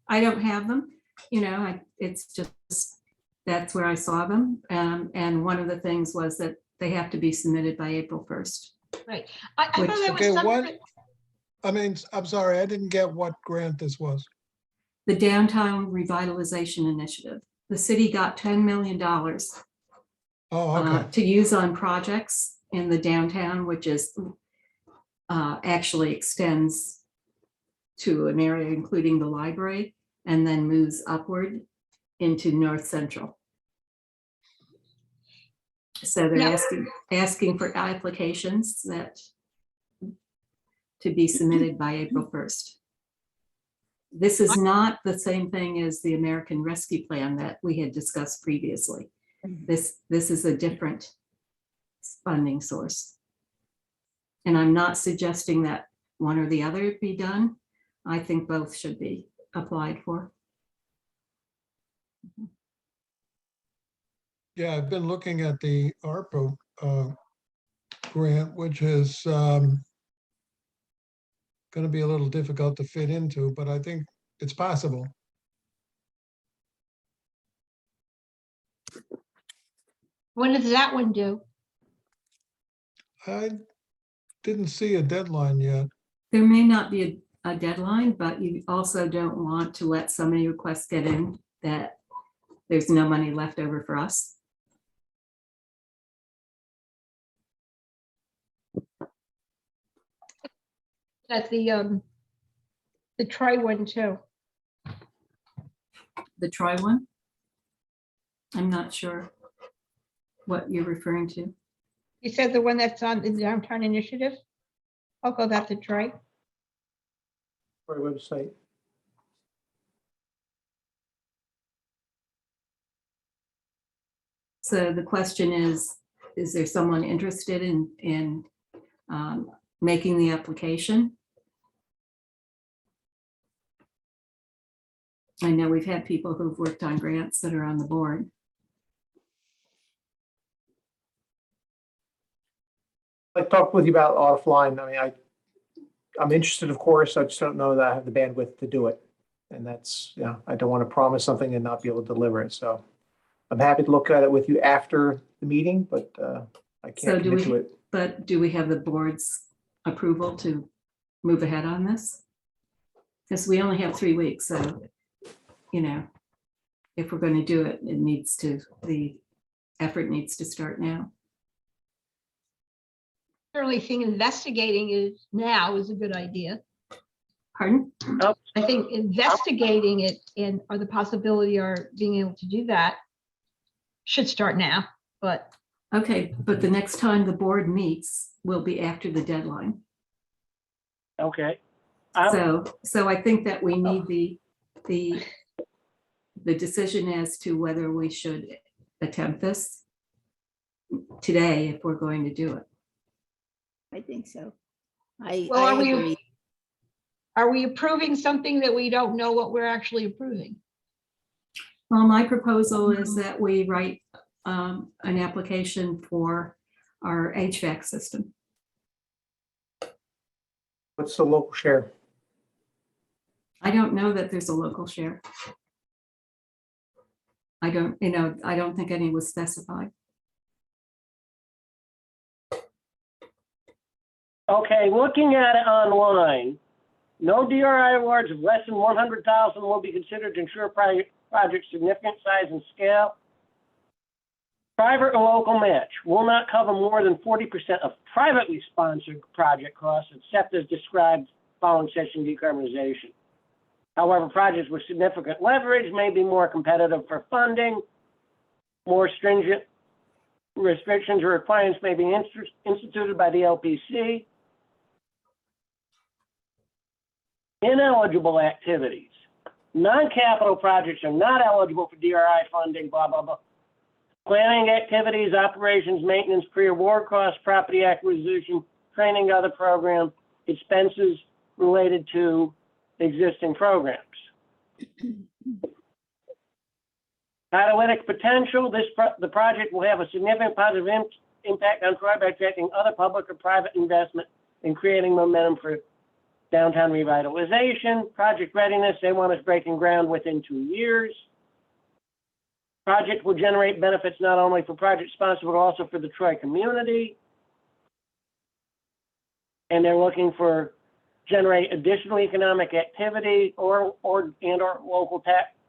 Speaker 4: don't have them, you know, it's just, that's where I saw them. And one of the things was that they have to be submitted by April 1st.
Speaker 5: Right. I thought there
Speaker 2: Okay,
Speaker 5: was
Speaker 2: what?
Speaker 5: something.
Speaker 2: I mean, I'm sorry, I didn't get what grant this was.
Speaker 4: The Downtown Revitalization Initiative. The city got $10 million
Speaker 2: Oh, okay.
Speaker 4: to use on projects in the downtown, which is actually extends to an area including the library and then moves upward into North Central. So they're
Speaker 5: Yeah.
Speaker 4: asking for applications that to be submitted by April 1st. This is not the same thing as the American Rescue Plan that we had discussed previously. This is a different funding source. And I'm not suggesting that one or the other be done. I think both should be applied for.
Speaker 2: Yeah, I've been looking at the ARPA grant, which is going to be a little difficult to fit into, but I think it's possible.
Speaker 5: When does that one do?
Speaker 2: I didn't see a deadline yet.
Speaker 4: There may not be a deadline, but you also don't want to let so many requests get in that there's no money left over for us.
Speaker 5: At the try one too.
Speaker 4: The try one? I'm not sure what you're referring to.
Speaker 5: You said the one that's on the downtown initiative? I'll call that the try.
Speaker 8: Our website.
Speaker 4: So the question is there someone interested in making the application? I know we've had people who've worked on grants that are on the board.
Speaker 8: I talked with you about offline. I mean, I'm interested, of course. I just don't know that I have the bandwidth to do it. And that's, yeah, I don't want to promise something and not be able to deliver it. So I'm happy to look at it with you after the meeting, but I
Speaker 4: So
Speaker 8: can't commit to it.
Speaker 4: But do we have the board's approval to move ahead on this? Because we only have 3 weeks, so, you know, if we're going to do it, the effort needs to start now.
Speaker 5: Certainly think investigating is now is a good idea.
Speaker 4: Pardon?
Speaker 5: I think investigating it and or the possibility or being able to do that should start now, but
Speaker 4: Okay, but the next time the board meets will be after the deadline.
Speaker 7: Okay.
Speaker 4: So I think that we need the decision as to whether we should attempt this today if we're going to do it.
Speaker 9: I think so. I
Speaker 5: Well,
Speaker 9: agree.
Speaker 5: are we approving something that we don't know what we're actually approving?
Speaker 4: Well, my proposal is that we write an application for our HVAC system.
Speaker 8: What's the local share?
Speaker 4: I don't know that there's a local share. I don't think any was specified.
Speaker 7: Okay, looking at it online, no DRI awards of less than 100,000 will be considered to ensure project significant size and scale. Private or local match will not cover more than 40% of privately sponsored project costs, except as described following session decarbonization. However, projects with significant leverage may be more competitive for funding. More stringent restrictions or requirements may be instituted by the LPC. Ineligible activities. Non-capital projects are not eligible for DRI funding, blah, blah, blah. Planning activities, operations, maintenance, pre-award costs, property acquisition, training, other program expenses related to existing programs. Catalytic potential, the project will have a significant positive impact on Troy by attracting other public or private investment and creating momentum for downtown revitalization. Project readiness, they want us breaking ground within 2 years. Project will generate benefits not only for project sponsor, but also for the Troy community. And they're looking for generate additional economic activity or local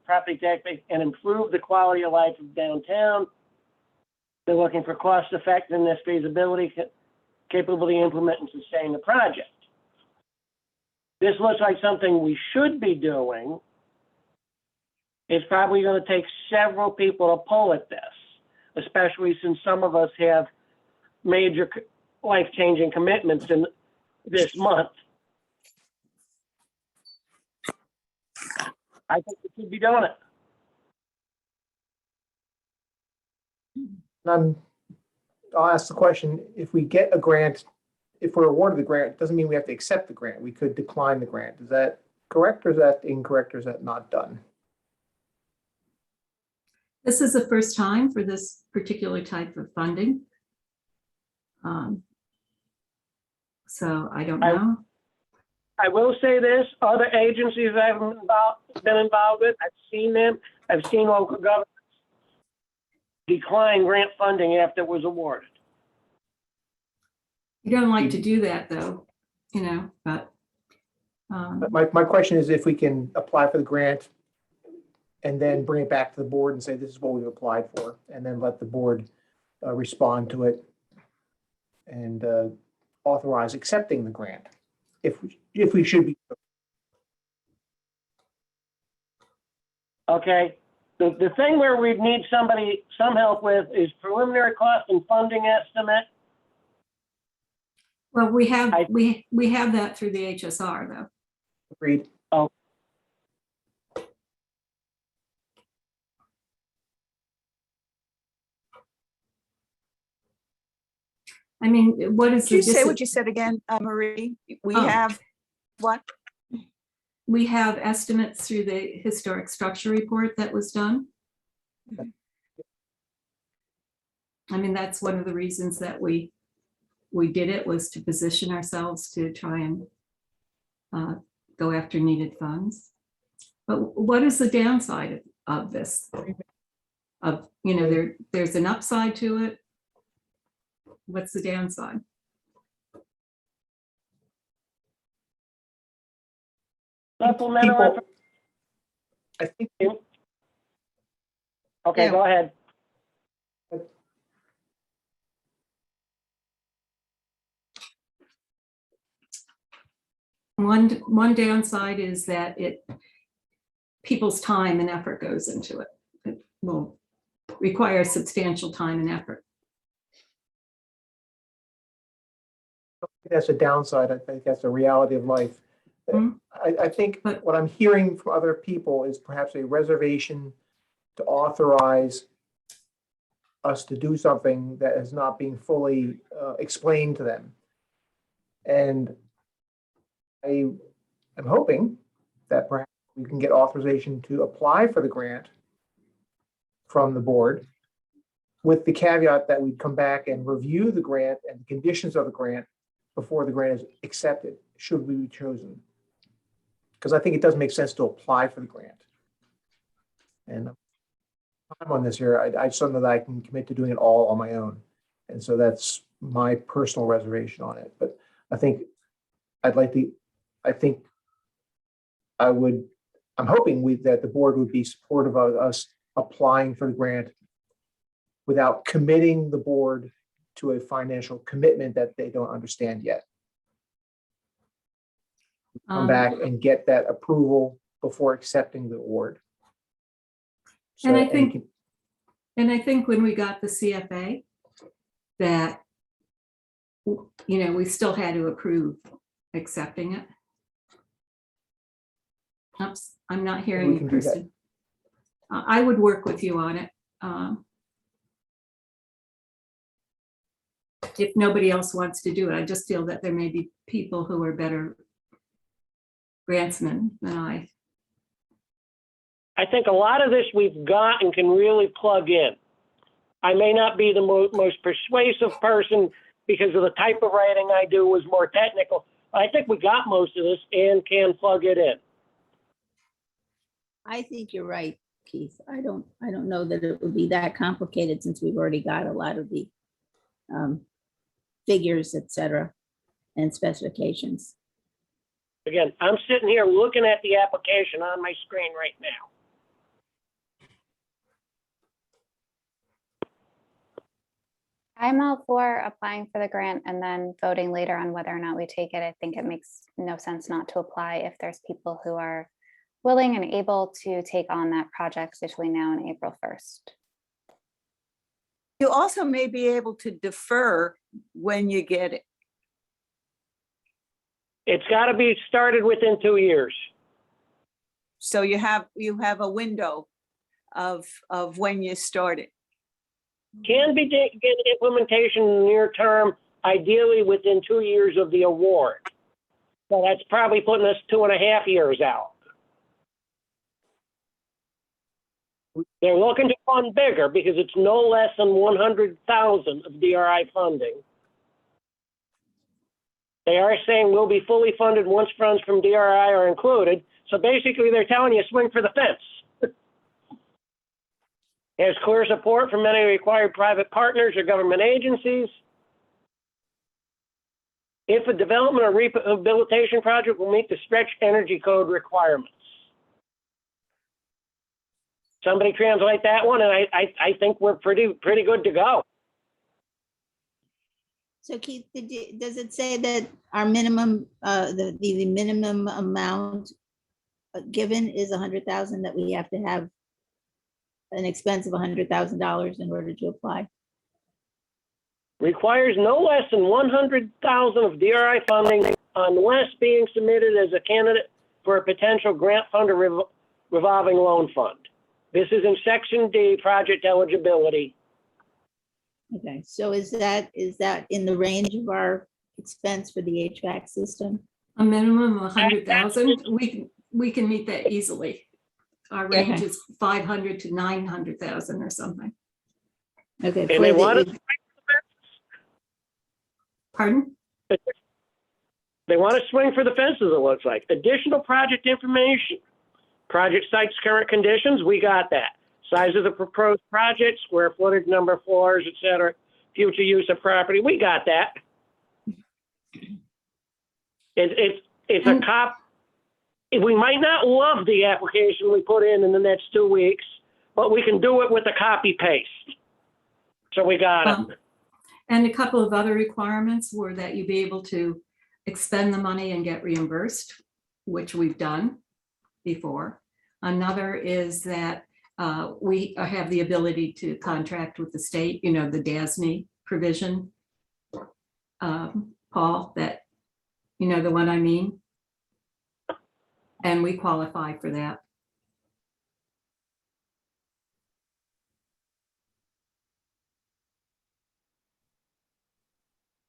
Speaker 7: property tax base and improve the quality of life of downtown. They're looking for cost effectiveness, feasibility, capability to implement and sustain the project. This looks like something we should be doing. It's probably going to take several people to pull at this, especially since some of us have major life-changing commitments in this month. I think we should be doing it.
Speaker 8: I'll ask the question, if we get a grant, if we're awarded the grant, it doesn't mean we have to accept the grant. We could decline the grant. Is that correct or is that incorrect or is that not done?
Speaker 4: This is the first time for this particular type of funding. So I don't know.
Speaker 7: I will say this, other agencies I've been involved with, I've seen them, I've seen local governments decline grant funding after it was awarded.
Speaker 4: You don't like to do that though, but.
Speaker 8: But my question is if we can apply for the grant and then bring it back to the board and say, this is what we've applied for, and then let the board respond to it and authorize accepting the grant, if we should be.
Speaker 7: Okay, the thing where we'd need some help with is preliminary cost and funding estimate.
Speaker 4: Well, we have that through the HSR though.
Speaker 8: Agreed.
Speaker 7: Oh,
Speaker 4: I mean, what is
Speaker 11: Could you
Speaker 4: the
Speaker 11: say what you said again, Marie? We have what?
Speaker 4: We have estimates through the historic structure report that was done. I mean, that's one of the reasons that we did it, was to position ourselves to try and go after needed funds. But what is the downside of this? There's an upside to it. What's the downside?
Speaker 7: supplemental.
Speaker 8: People, I think
Speaker 7: Okay,
Speaker 5: Yeah.
Speaker 7: go ahead.
Speaker 4: One downside is that people's time and effort goes into it. It will require substantial time and effort.
Speaker 8: that's a downside. I think that's a reality of life.
Speaker 4: Mhm.
Speaker 8: I think
Speaker 4: But-
Speaker 8: what I'm hearing from other people is perhaps a reservation to authorize us to do something that is not being fully explained to them. And I am hoping that perhaps we can get authorization to apply for the grant from the board, with the caveat that we'd come back and review the grant and the conditions of the grant before the grant is accepted, should we be chosen. Because I think it doesn't make sense to apply for the grant. And I'm on this here, I just don't know that I can commit to doing it all on my own. And so that's my personal reservation on it. But I think I'm hoping that the board would be supportive of us applying for the grant without committing the board to a financial commitment that they don't understand yet. Come back and get that approval before accepting the award.
Speaker 4: And I
Speaker 8: So,
Speaker 4: think, when we got the CFA, that, we still had to approve accepting it. Oops, I'm not hearing
Speaker 8: We
Speaker 4: you,
Speaker 8: can do that.
Speaker 4: Kristen. I would work with you on it. If nobody else wants to do it, I just feel that there may be people who are better grantsmen than I.
Speaker 7: I think a lot of this we've got and can really plug in. I may not be the most persuasive person because of the type of writing I do was more technical. I think we got most of this and can plug it in.
Speaker 9: I think you're right, Keith. I don't know that it would be that complicated since we've already got a lot of the figures, et cetera, and specifications.
Speaker 7: Again, I'm sitting here looking at the application on my screen right now.
Speaker 6: I'm all for applying for the grant and then voting later on whether or not we take it. I think it makes no sense not to apply if there's people who are willing and able to take on that project between now and April 1st.
Speaker 11: You also may be able to defer when you get it.
Speaker 7: It's got to be started within 2 years.
Speaker 11: So you have a window of when you start it.
Speaker 7: Can be get implementation near term, ideally within 2 years of the award. So that's probably putting us 2.5 years out. They're looking to fund bigger because it's no less than 100,000 of DRI funding. They are saying we'll be fully funded once funds from DRI are included. So basically, they're telling you swing for the fence. Has clear support from many required private partners or government agencies. If a development or rehabilitation project will meet the stretch energy code requirements. Somebody translate that one, and I think we're pretty good to go.
Speaker 9: So Keith, does it say that our minimum, the minimum amount given is 100,000, that we have to have an expense of $100,000 in order to apply?
Speaker 7: Requires no less than 100,000 of DRI funding unless being submitted as a candidate for a potential grant fund or revolving loan fund. This is in Section D, project eligibility.
Speaker 9: Okay, so is that in the range of our expense for the HVAC system?
Speaker 4: A minimum of 100,000, we can meet that easily. Our range
Speaker 9: Okay.
Speaker 4: is 500 to 900,000 or something.
Speaker 9: Okay.
Speaker 7: And they want to,
Speaker 4: Pardon?
Speaker 7: they want to swing for the fences, it looks like. Additional project information. Project site's current conditions, we got that. Size of the proposed project, square footage, number of floors, et cetera. Future use of property, we got that. It's a cop. We might not love the application we put in the next 2 weeks, but we can do it with a copy paste. So we got it.
Speaker 4: And a couple of other requirements were that you be able to expend the money and get reimbursed, which we've done before. Another is that we have the ability to contract with the state, the DASNY provision. Paul, that, the one I mean. And we qualify for that.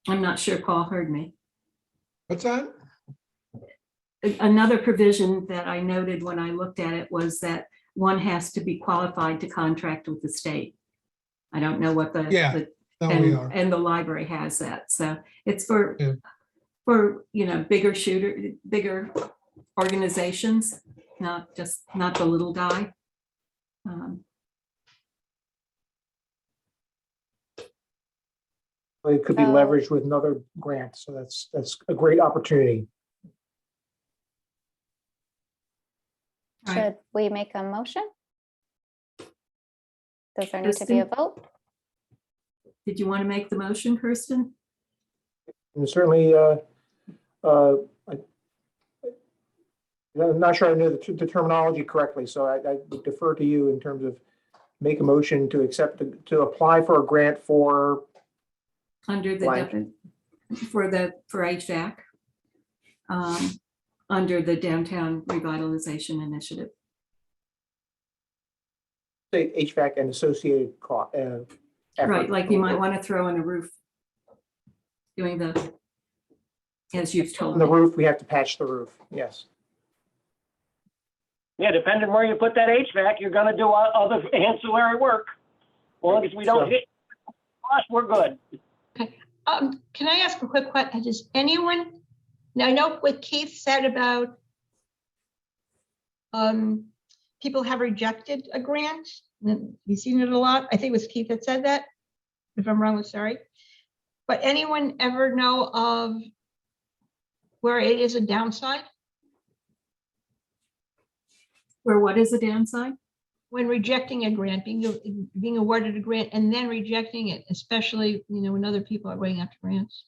Speaker 4: I'm not sure Paul heard me.
Speaker 2: What's that?
Speaker 4: Another provision that I noted when I looked at it was that one has to be qualified to contract with the state. I don't know what the
Speaker 2: No, we are.
Speaker 4: and the library has that. So it's for
Speaker 2: Yeah.
Speaker 4: bigger organizations, not the little guy.
Speaker 8: It could be
Speaker 6: So-
Speaker 8: leveraged with another grant, so that's a great opportunity.
Speaker 4: Right.
Speaker 6: Should we make a motion? Does there need to be a vote?
Speaker 4: Did you want to make the motion, Kirsten?
Speaker 8: And certainly, I'm not sure I know the terminology correctly, so I would defer to you in terms of make a motion to accept, to apply for a grant for,
Speaker 4: Under the,
Speaker 8: Blank.
Speaker 4: for HVAC, under the Downtown Revitalization Initiative.
Speaker 8: say, HVAC and associated cost.
Speaker 4: Right, like you might want to throw in a roof. Doing as you've told
Speaker 8: On the
Speaker 4: me.
Speaker 8: roof, we have to patch the roof, yes.
Speaker 7: Yeah, depending where you put that HVAC, you're gonna do other ancillary work. As long as we don't hit cost, we're good.
Speaker 5: Can I ask a quick question? Does anyone, now I know what Keith said about people have rejected a grant. You've seen it a lot. I think it was Keith that said that. If I'm wrong, I'm sorry. But anyone ever know of where it is a downside?
Speaker 4: Where what is the downside?
Speaker 5: When rejecting a grant, being awarded a grant and then rejecting it, especially, when other people are going after grants.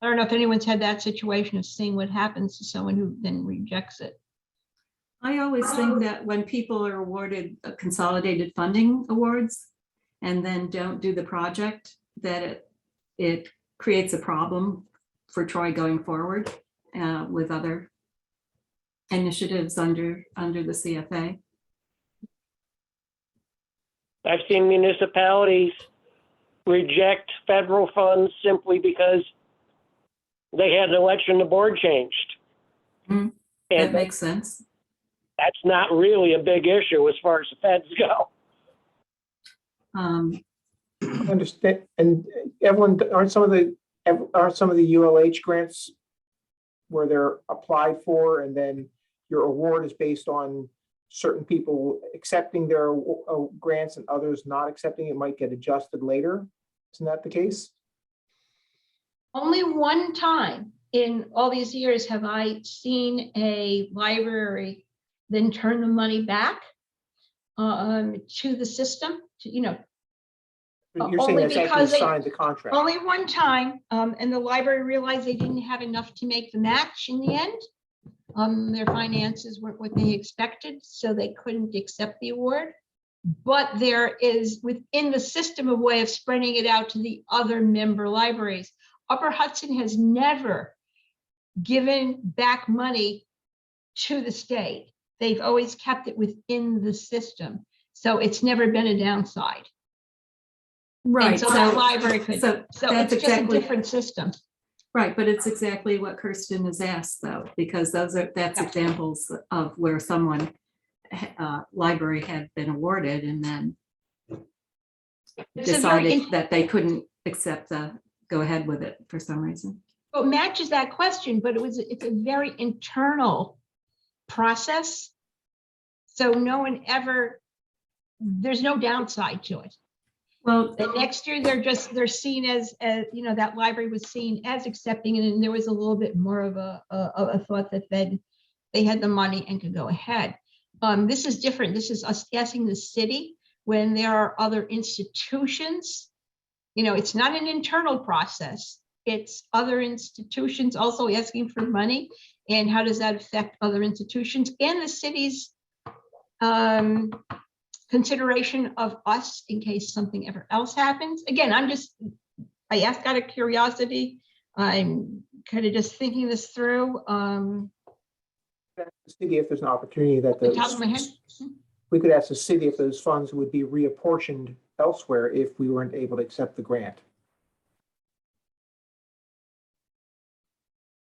Speaker 5: I don't know if anyone's had that situation of seeing what happens to someone who then rejects it.
Speaker 4: I always think that when people are awarded consolidated funding awards and then don't do the project, that it creates a problem for Troy going forward with other initiatives under the CFA.
Speaker 7: I've seen municipalities reject federal funds simply because they had an election, the board changed.
Speaker 4: That
Speaker 7: And
Speaker 4: makes sense.
Speaker 7: that's not really a big issue as far as the feds go.
Speaker 8: Understand, and Evelyn, aren't some of the ULH grants where they're applied for and then your award is based on certain people accepting their grants and others not accepting, it might get adjusted later? Isn't that the case?
Speaker 5: Only one time in all these years have I seen a library then turn the money back to the system,
Speaker 8: You're saying
Speaker 5: only
Speaker 8: that's after you
Speaker 5: because they-
Speaker 8: signed the contract.
Speaker 5: only one time, and the library realized they didn't have enough to make the match in the end. Their finances weren't what they expected, so they couldn't accept the award. But there is within the system a way of spreading it out to the other member libraries. Upper Hudson has never given back money to the state. They've always kept it within the system. So it's never been a downside. And
Speaker 3: Right,
Speaker 5: so that library could,
Speaker 3: so
Speaker 5: so
Speaker 3: that's
Speaker 5: it's just a
Speaker 3: exactly,
Speaker 5: different system.
Speaker 3: right, but it's exactly what Kirsten has asked though, because that's
Speaker 5: Yeah.
Speaker 3: examples of where someone, library had been awarded and then
Speaker 5: It's a very
Speaker 3: decided that they couldn't accept go ahead with it for some reason.
Speaker 5: Well, it matches that question, but it's a very internal process. So no one ever, there's no downside to it.
Speaker 3: Well,
Speaker 5: The next year, they're seen as, that library was seen as accepting it, and there was a little bit more of a thought that they had the money and could go ahead. This is different. This is us asking the city when there are other institutions. It's not an internal process. It's other institutions also asking for money. And how does that affect other institutions and the city's consideration of us in case something ever else happens? Again, I asked out of curiosity. I'm kind of just thinking this through.
Speaker 8: The city, if there's an opportunity that
Speaker 5: The top of my head.
Speaker 8: we could ask the city if those funds would be reapportioned elsewhere if we weren't able to accept the grant.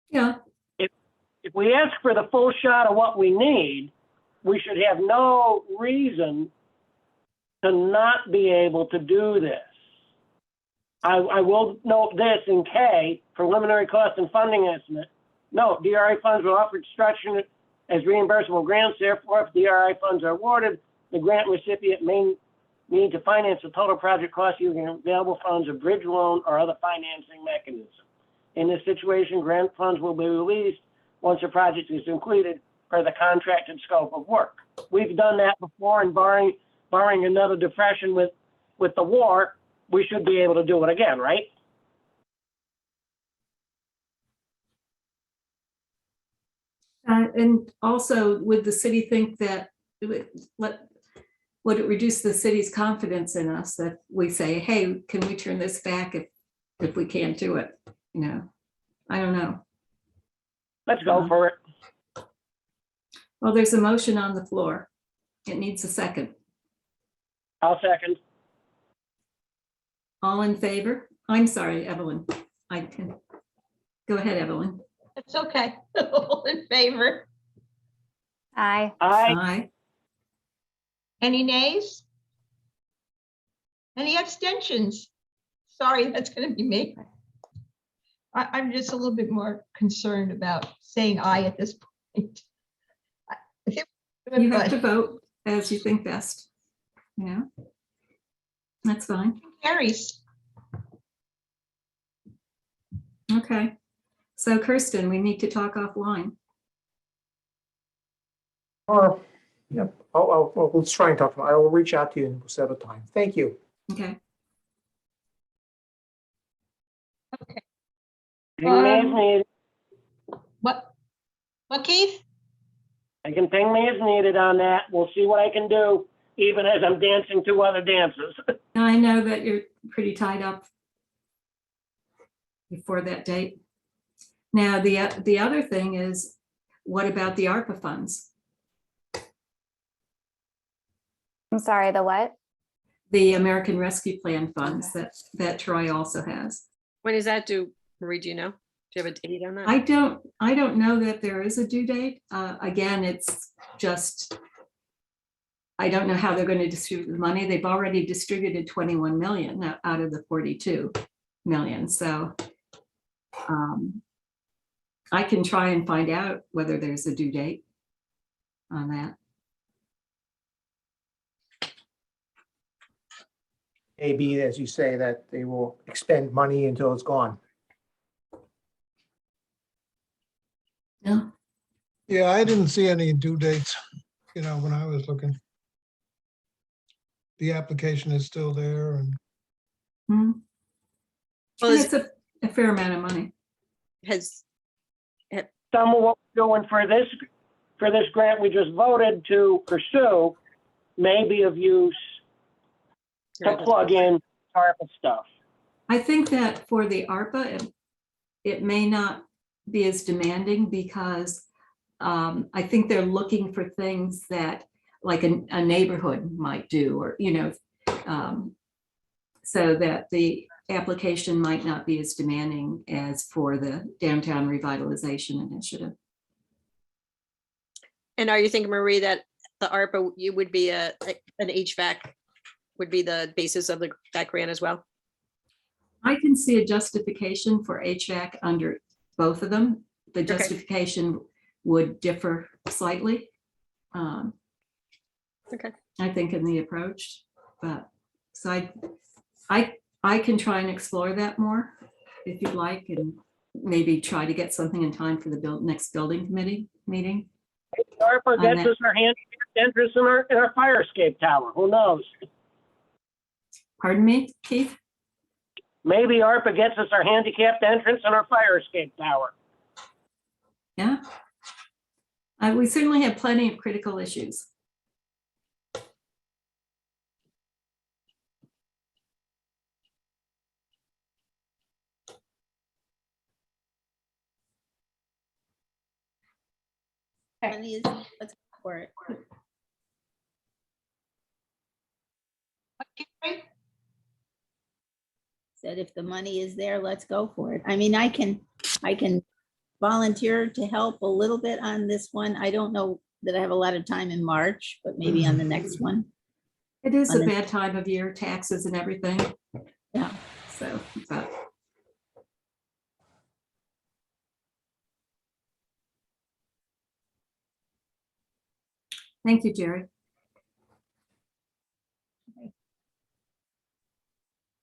Speaker 3: yeah,
Speaker 7: If we ask for the full shot of what we need, we should have no reason to not be able to do this. I will note this in K, preliminary cost and funding estimate. No, DRI funds will offer construction as reimbursable grants. Therefore, if DRI funds are awarded, the grant recipient may need to finance the total project cost using available funds, a bridge loan, or other financing mechanism. In this situation, grant funds will be released once the project is completed per the contracted scope of work. We've done that before, and barring another depression with the war, we should be able to do it again, right?
Speaker 3: and also would the city think that would it reduce the city's confidence in us that we say, hey, can we turn this back if we can't do it? I don't know.
Speaker 7: Let's go for it.
Speaker 3: Well, there's a motion on the floor. It needs a second.
Speaker 7: I'll second.
Speaker 3: All in favor? I'm sorry, Evelyn. I can go ahead, Evelyn.
Speaker 5: It's okay. All in favor?
Speaker 6: Aye.
Speaker 7: Aye.
Speaker 3: Aye.
Speaker 5: Any nays? Any abstentions? Sorry, that's going to be me. I'm just a little bit more concerned about saying aye at this point.
Speaker 3: You have to vote as you think best. That's fine.
Speaker 5: Carries.
Speaker 3: Okay. So Kirsten, we need to talk offline.
Speaker 8: Yep. Well, let's try and talk to them. I will reach out to you and we'll set a time. Thank you.
Speaker 3: Okay.
Speaker 7: Ping me as needed.
Speaker 5: What, Keith?
Speaker 7: I can ping me as needed on that. We'll see what I can do, even as I'm dancing two other dances.
Speaker 3: I know that you're pretty tied up before that date. Now, the other thing is, what about the ARPA funds?
Speaker 6: I'm sorry, the what?
Speaker 3: The American Rescue Plan funds that Troy also has.
Speaker 10: When is that due, Marie? Do you know? Do you have a date on that?
Speaker 3: I don't know that there is a due date. Again, it's
Speaker 4: just, I don't know how they're going to distribute the money. They've already distributed 21 million out of the 42 million. So I can try and find out whether there's a due date on that.
Speaker 8: Maybe, as you say, that they will expend money until it's gone.
Speaker 4: Yeah.
Speaker 2: Yeah, I didn't see any due dates, when I was looking. The application is still there and
Speaker 4: Hmm.
Speaker 10: Well,
Speaker 4: And it's a fair amount of money.
Speaker 10: has,
Speaker 7: Some of what we're doing for this grant we just voted to pursue may be of use to plug in ARPA stuff.
Speaker 4: I think that for the ARPA, it may not be as demanding because I think they're looking for things that like a neighborhood might do, or, so that the application might not be as demanding as for the downtown revitalization initiative.
Speaker 10: and are you thinking, Marie, that the ARPA, you would be an HVAC would be the basis of that grant as well?
Speaker 4: I can see a justification for HVAC under both of them. The
Speaker 10: Okay.
Speaker 4: justification would differ slightly.
Speaker 10: Okay.
Speaker 4: I think in the approach, but so I can try and explore that more if you'd like, and maybe try to get something in time for the next building committee meeting.
Speaker 7: ARPA
Speaker 4: On
Speaker 7: gets
Speaker 4: that.
Speaker 7: us our handicapped entrance in our fire escape tower. Who knows?
Speaker 4: Pardon me, Keith?
Speaker 7: Maybe ARPA gets us our handicapped entrance in our fire escape tower.
Speaker 4: Yeah. We certainly have plenty of critical issues.
Speaker 9: Money is- let's go for it. Said if the money is there, let's go for it. I mean, I can volunteer to help a little bit on this one. I don't know that I have a lot of time in March, but maybe on the next one.
Speaker 4: It is
Speaker 9: On
Speaker 4: a
Speaker 9: the-
Speaker 4: bad time of year, taxes and everything.
Speaker 9: Yeah.
Speaker 4: So, but thank you, Jerry.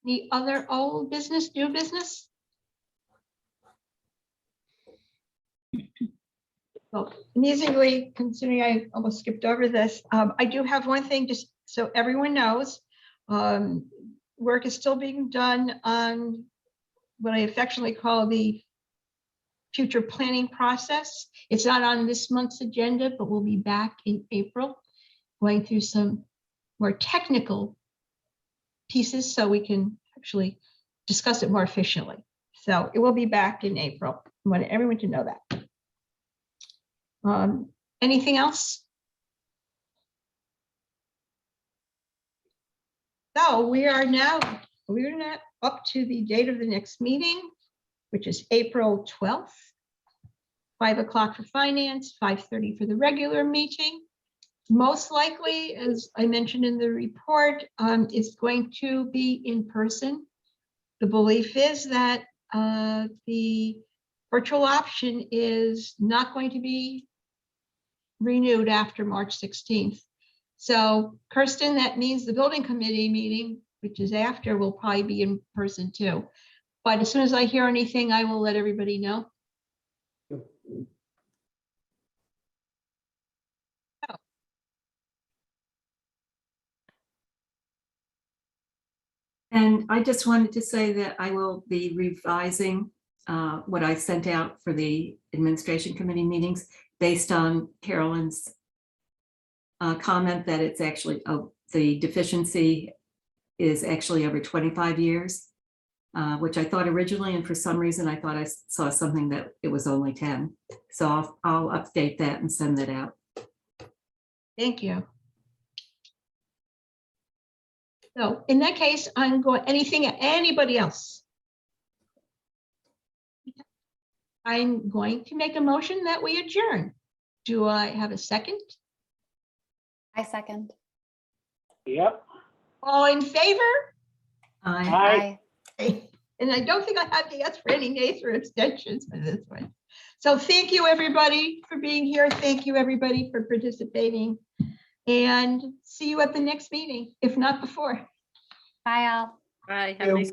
Speaker 5: The other old business, new business? Well, amusingly, considering I almost skipped over this, I do have one thing, just so everyone knows. Work is still being done on what I affectionately call the future planning process. It's not on this month's agenda, but we'll be back in April, going through some more technical pieces so we can actually discuss it more efficiently. So it will be back in April. I want everyone to know that. Anything else? So we are now up to the date of the next meeting, which is April 12th, 5 o'clock for finance, 5:30 for the regular meeting. Most likely, as I mentioned in the report, it's going to be in person. The belief is that the virtual option is not going to be renewed after March 16th. So Kirsten, that means the building committee meeting, which is after, will probably be in person too. But as soon as I hear anything, I will let everybody know.
Speaker 4: And I just wanted to say that I will be revising what I sent out for the administration committee meetings based on Carolyn's comment that it's actually, the deficiency is actually over 25 years, which I thought originally, and for some reason I thought I saw something that it was only 10. So I'll update that and send that out.
Speaker 5: Thank you. So in that case, I'm going, anybody else? I'm going to make a motion that we adjourn. Do I have a second?
Speaker 6: I second.
Speaker 7: Yep.
Speaker 5: All in favor?
Speaker 4: I,
Speaker 7: Aye.
Speaker 5: And I don't think I have to ask for any nays or abstentions for this one. So thank you, everybody, for being here. Thank you, everybody, for participating. And see you at the next meeting, if not before.
Speaker 6: Bye all.
Speaker 10: Bye, have a nice